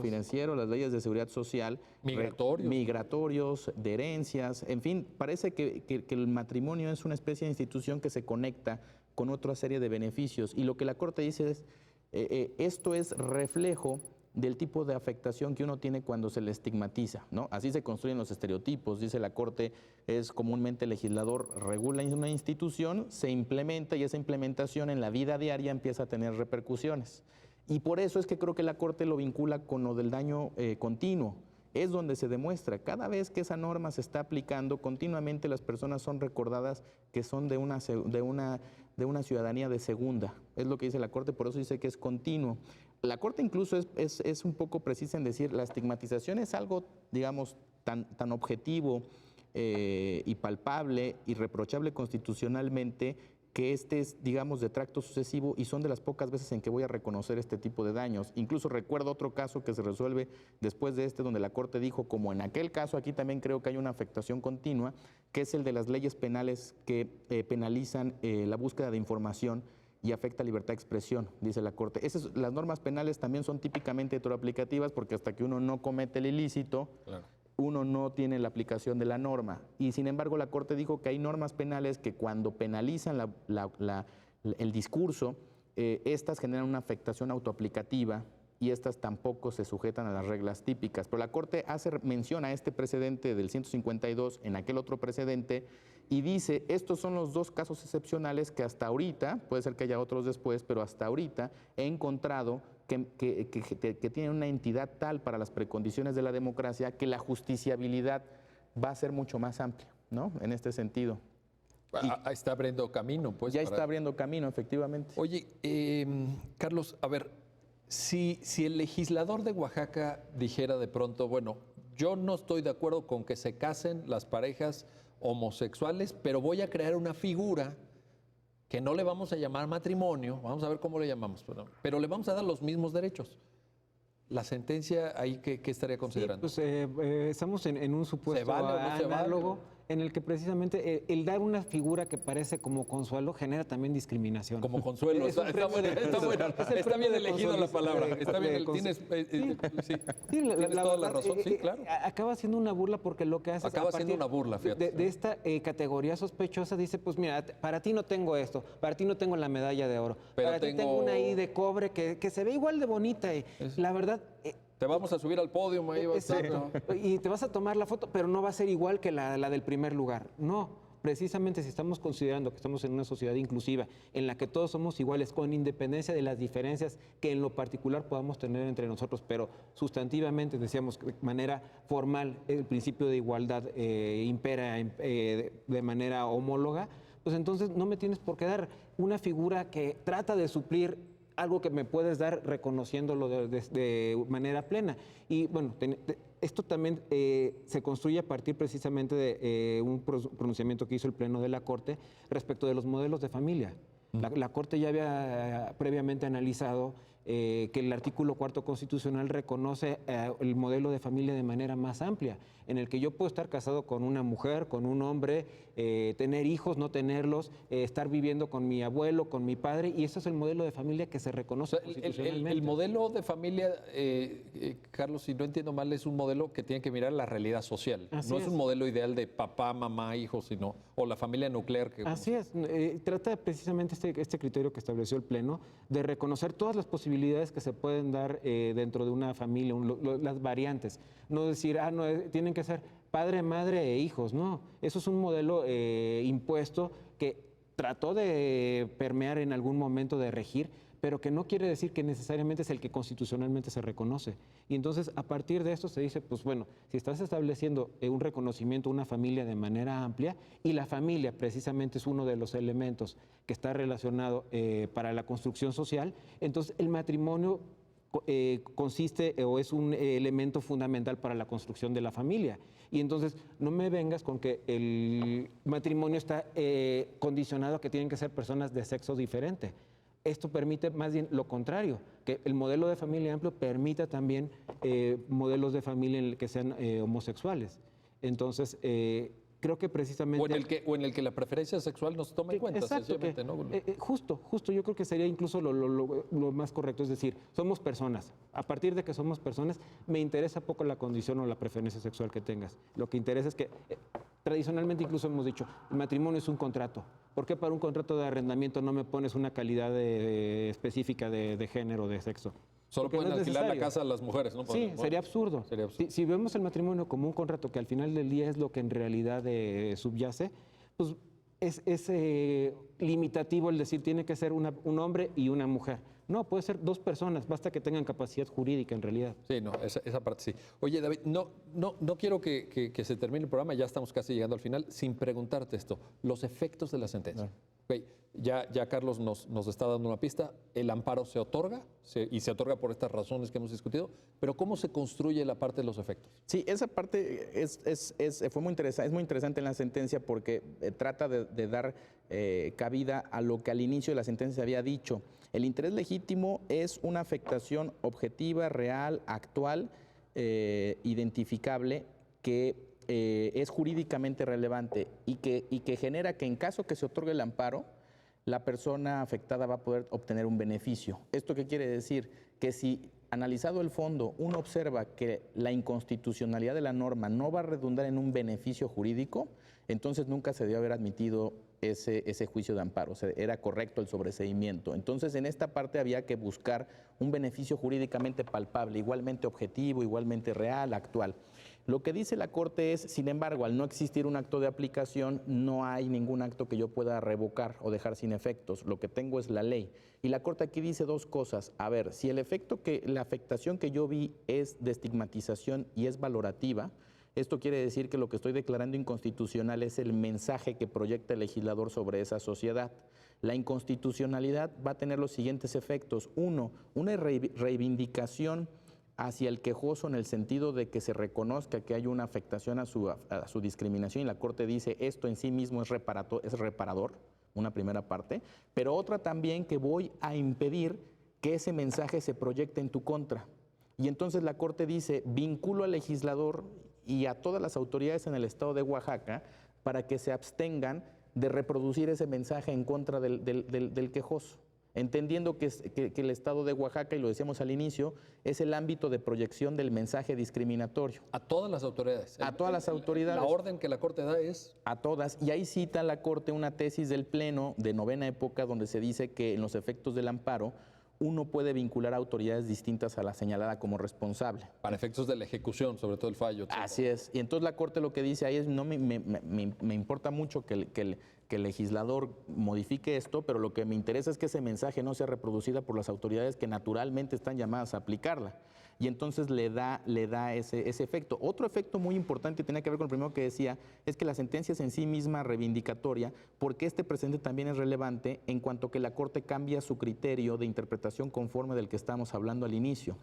Speaker 2: de seguridad social, migratorios, de herencias, en fin, parece que el matrimonio es una especie de institución que se conecta con otra serie de beneficios. Y lo que la Corte dice es, esto es reflejo del tipo de afectación que uno tiene cuando se le estigmatiza, ¿no? Así se construyen los estereotipos, dice la Corte, es comúnmente el legislador regula una institución, se implementa y esa implementación en la vida diaria empieza a tener repercusiones. Y por eso es que creo que la Corte lo vincula con lo del daño continuo. Es donde se demuestra, cada vez que esa norma se está aplicando, continuamente las personas son recordadas que son de una ciudadanía de segunda. Es lo que dice la Corte, por eso dice que es continuo. La Corte incluso es un poco precisa en decir, la estigmatización es algo, digamos, tan objetivo y palpable y reprochable constitucionalmente, que este es, digamos, de tracto sucesivo y son de las pocas veces en que voy a reconocer este tipo de daños. Incluso recuerdo otro caso que se resuelve después de este, donde la Corte dijo, como en aquel caso, aquí también creo que hay una afectación continua, que es el de las leyes penales que penalizan la búsqueda de información y afecta libertad de expresión, dice la Corte. Las normas penales también son típicamente heteroaplicativas porque hasta que uno no comete el ilícito, claro, uno no tiene la aplicación de la norma. Y sin embargo la Corte dijo que hay normas penales que cuando penalizan el discurso, estas generan una afectación autoaplicativa y estas tampoco se sujetan a las reglas típicas. Pero la Corte menciona a este precedente del 152 en aquel otro precedente y dice, estos son los dos casos excepcionales que hasta ahorita, puede ser que haya otros después, pero hasta ahorita he encontrado que tienen una entidad tal para las precondiciones de la democracia que la justiciabilidad va a ser mucho más amplia, ¿no? En este sentido.
Speaker 1: Está abriendo camino, pues.
Speaker 2: Ya está abriendo camino, efectivamente.
Speaker 1: Oye, Carlos, a ver, si el legislador de Oaxaca dijera de pronto, bueno, yo no estoy de acuerdo con que se casen las parejas homosexuales, pero voy a crear una figura que no le vamos a llamar matrimonio, vamos a ver cómo le llamamos, pero le vamos a dar los mismos derechos. La sentencia ahí, ¿qué estaría considerando?
Speaker 3: Sí, pues estamos en un supuesto
Speaker 1: ¿Se vale o no se
Speaker 3: análogo
Speaker 1: vale?
Speaker 3: En el que precisamente el dar una figura que parece como consuelo genera también discriminación.
Speaker 1: Como consuelo, está bien elegida la palabra. Está bien, tienes toda la razón, sí, claro.
Speaker 3: Acaba siendo una burla porque lo que hace
Speaker 1: acaba siendo una burla, fíjate.
Speaker 3: De esta categoría sospechosa dice, pues mira, para ti no tengo esto, para ti no tengo la medalla de oro,
Speaker 1: pero
Speaker 3: para ti tengo una I de cobre que se ve igual de bonita. La verdad...
Speaker 1: Te vamos a subir al podio, ahí va a estar, ¿no?
Speaker 3: Y te vas a tomar la foto, pero no va a ser igual que la del primer lugar. No, precisamente si estamos considerando que estamos en una sociedad inclusiva, en la que todos somos iguales, con independencia de las diferencias que en lo particular podamos tener entre nosotros, pero sustantivamente, decíamos, de manera formal, el principio de igualdad impera de manera homóloga, pues entonces no me tienes por qué dar una figura que trata de suplir algo que me puedes dar reconociéndolo de manera plena. Y bueno, esto también se construye a partir precisamente de un pronunciamiento que hizo el Pleno de la Corte respecto de los modelos de familia. La Corte ya había previamente analizado que el artículo 4 constitucional reconoce el modelo de familia de manera más amplia, en el que yo puedo estar casado con una mujer, con un hombre, tener hijos, no tenerlos, estar viviendo con mi abuelo, con mi padre, y ese es el modelo de familia que se reconoce constitucionalmente.
Speaker 1: El modelo de familia, Carlos, si no entiendo mal, es un modelo que tiene que mirar la realidad social.
Speaker 3: Así
Speaker 1: no es un modelo ideal de papá, mamá, hijos, sino, o la familia nuclear.
Speaker 3: Así es. Trata precisamente este criterio que estableció el Pleno de reconocer todas las posibilidades que se pueden dar dentro de una familia, las variantes. No decir, no, tienen que ser padre, madre e hijos. No, eso es un modelo impuesto que trató de permear en algún momento, de regir, pero que no quiere decir que necesariamente es el que constitucionalmente se reconoce. Y entonces, a partir de esto se dice, pues bueno, si estás estableciendo un reconocimiento, una familia de manera amplia, y la familia precisamente es uno de los elementos que está relacionado para la construcción social, entonces el matrimonio consiste o es un elemento fundamental para la construcción de la familia. Y entonces no me vengas con que el matrimonio está condicionado a que tienen que ser personas de sexo diferente. Esto permite más bien lo contrario, que el modelo de familia amplio permita también modelos de familia en el que sean homosexuales. Entonces, creo que precisamente...
Speaker 1: O en el que la preferencia sexual no se tome en cuenta,
Speaker 3: exacto,
Speaker 1: sencillamente, ¿no?
Speaker 3: Justo, yo creo que sería incluso lo más correcto, es decir, somos personas. A partir de que somos personas, me interesa poco la condición o la preferencia sexual que tengas. Lo que interesa es que, tradicionalmente incluso hemos dicho, el matrimonio es un contrato. ¿Por qué para un contrato de arrendamiento no me pones una calidad específica de género, de sexo?
Speaker 1: Solo
Speaker 3: Porque
Speaker 1: pueden
Speaker 3: no es
Speaker 1: alquilar la
Speaker 3: necesario.
Speaker 1: casa a las mujeres, ¿no?
Speaker 3: Sí, sería absurdo.
Speaker 1: Sería absurdo.
Speaker 3: Si vemos el matrimonio como un contrato que al final del día es lo que en realidad subyace, pues es limitativo el decir tiene que ser un hombre y una mujer. No, puede ser dos personas, basta que tengan capacidad jurídica en realidad.
Speaker 1: Sí, no, esa parte sí. Oye, David, no quiero que se termine el programa, ya estamos casi llegando al final, sin preguntarte esto, los efectos de la sentencia. Okay, ya Carlos nos está dando una pista, el amparo se otorga, y se otorga por estas razones que hemos discutido, pero ¿cómo se construye la parte de los efectos?
Speaker 2: Sí, esa parte fue muy interesante, es muy interesante en la sentencia porque trata de dar cabida a lo que al inicio de la sentencia se había dicho. El interés legítimo es una afectación objetiva, real, actual, identificable, que es jurídicamente relevante y que genera que en caso que se otorgue el amparo, la persona afectada va a poder obtener un beneficio. ¿Esto qué quiere decir? Que si analizado el fondo uno observa que la inconstitucionalidad de la norma no va a redundar en un beneficio jurídico, entonces nunca se debió haber admitido ese juicio de amparo, o sea, era correcto el sobreseimiento. Entonces, en esta parte había que buscar un beneficio jurídicamente palpable, igualmente objetivo, igualmente real, actual. Lo que dice la Corte es, sin embargo, al no existir un acto de aplicación, no hay ningún acto que yo pueda revocar o dejar sin efectos. Lo que tengo es la ley. Y la Corte aquí dice dos cosas. A ver, si la afectación que yo vi es de estigmatización y es valorativa, esto quiere decir que lo que estoy declarando inconstitucional es el mensaje que proyecta el legislador sobre esa sociedad. La inconstitucionalidad va a tener los siguientes efectos. Uno, una reivindicación hacia el quejoso en el sentido de que se reconozca que hay una afectación a su discriminación y la Corte dice esto en sí mismo es reparador, una primera parte, pero otra también que voy a impedir que ese mensaje se proyecte en tu contra. Y entonces la Corte dice, vinculo al legislador y a todas las autoridades en el estado de Oaxaca para que se abstengan de reproducir ese mensaje en contra del quejoso, entendiendo que el estado de Oaxaca, y lo decíamos al inicio, es el ámbito de proyección del mensaje discriminatorio.
Speaker 1: A todas las autoridades.
Speaker 2: A todas las autoridades.
Speaker 1: La orden que la Corte da es...
Speaker 2: A todas. Y ahí cita la Corte una tesis del Pleno de novena época donde se dice que en los efectos del amparo uno puede vincular a autoridades distintas a la señalada como responsable.
Speaker 1: Para efectos de la ejecución, sobre todo el fallo.
Speaker 2: Así es. Y entonces la Corte lo que dice ahí es, no me importa mucho que que el legislador modifique esto, pero lo que me interesa es que ese mensaje no sea reproducido por las autoridades que naturalmente están llamadas a aplicarla. Y entonces le da ese efecto. Otro efecto muy importante, tiene que ver con lo primero que decía, es que la sentencia es en sí misma reivindicatoria, porque este precedente también es relevante en cuanto que la Corte cambia su criterio de interpretación conforme del que estábamos hablando al inicio.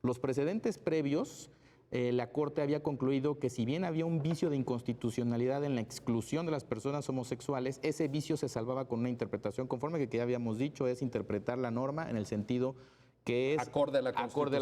Speaker 2: Los precedentes previos, la Corte había concluido que si bien había un vicio de inconstitucionalidad en la exclusión de las personas homosexuales, ese vicio se salvaba con una interpretación conforme que ya habíamos dicho, es interpretar la norma en el sentido que es
Speaker 1: acorde a la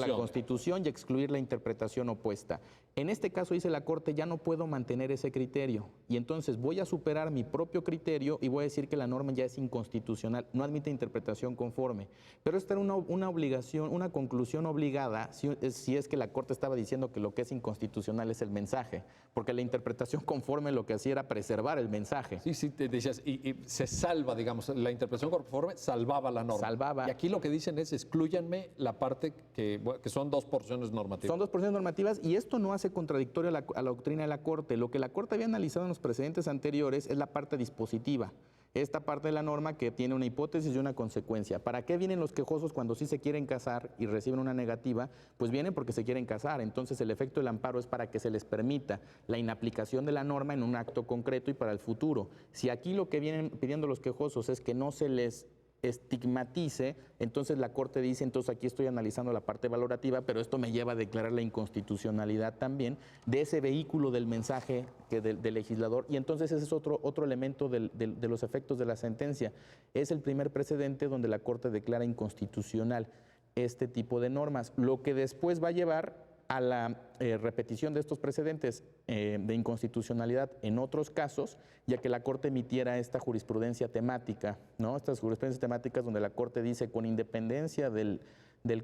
Speaker 2: Constitución y excluir la interpretación opuesta. En este caso dice la Corte, ya no puedo mantener ese criterio y entonces voy a superar mi propio criterio y voy a decir que la norma ya es inconstitucional, no admite interpretación conforme. Pero esta era una obligación, una conclusión obligada si es que la Corte estaba diciendo que lo que es inconstitucional es el mensaje, porque la interpretación conforme lo que hacía era preservar el mensaje.
Speaker 1: Sí, te decías, y se salva, digamos, la interpretación conforme salvaba la norma.
Speaker 2: Salvaba.
Speaker 1: Y aquí lo que dicen es, exclúyanme la parte que son dos porciones normativas.
Speaker 2: Son dos porciones normativas y esto no hace contradictorio a la doctrina de la Corte. Lo que la Corte había analizado en los precedentes anteriores es la parte dispositiva. Esta parte de la norma que tiene una hipótesis y una consecuencia. ¿Para qué vienen los quejosos cuando sí se quieren casar y reciben una negativa? Pues vienen porque se quieren casar. Entonces el efecto del amparo es para que se les permita la inaplicación de la norma en un acto concreto y para el futuro. Si aquí lo que vienen pidiendo los quejosos es que no se les estigmatice, entonces la Corte dice, entonces aquí estoy analizando la parte valorativa, pero esto me lleva a declarar la inconstitucionalidad también de ese vehículo del mensaje del legislador, y entonces ese es otro elemento de los efectos de la sentencia. Es el primer precedente donde la Corte declara inconstitucional este tipo de normas, lo que después va a llevar a la repetición de estos precedentes de inconstitucionalidad en otros casos, ya que la Corte emitiera esta jurisprudencia temática, ¿no? Estas jurisprudencias temáticas donde la Corte dice, con independencia del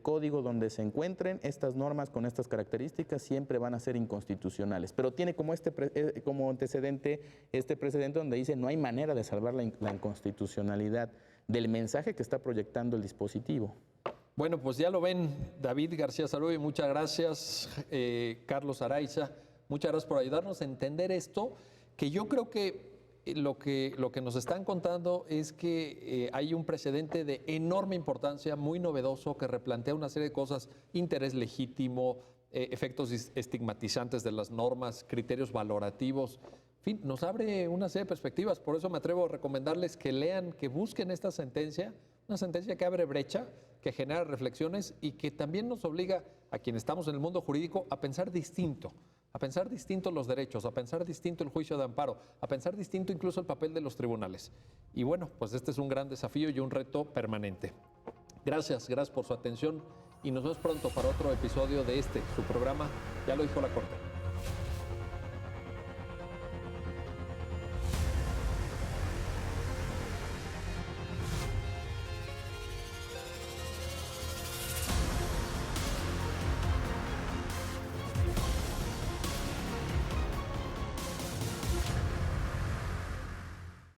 Speaker 2: código donde se encuentren, estas normas con estas características siempre van a ser inconstitucionales. Pero tiene como antecedente este precedente donde dice, no hay manera de salvar la inconstitucionalidad del mensaje que está proyectando el dispositivo.
Speaker 1: Bueno, pues ya lo ven, David García Zarubi, muchas gracias, Carlos Araiza, muchas gracias por ayudarnos a entender esto, que yo creo que lo que nos están contando es que hay un precedente de enorme importancia, muy novedoso, que replantea una serie de cosas, interés legítimo, efectos estigmatizantes de las normas, criterios valorativos. En fin, nos abre una serie de perspectivas, por eso me atrevo a recomendarles que lean, que busquen esta sentencia, una sentencia que abre brecha, que genera reflexiones y que también nos obliga a quienes estamos en el mundo jurídico a pensar distinto los derechos, a pensar distinto el juicio de amparo, a pensar distinto incluso el papel de los tribunales. Y bueno, pues este es un gran desafío y un reto permanente. Gracias por su atención y nos vemos pronto para otro episodio de su programa, Ya lo dijo la Corte.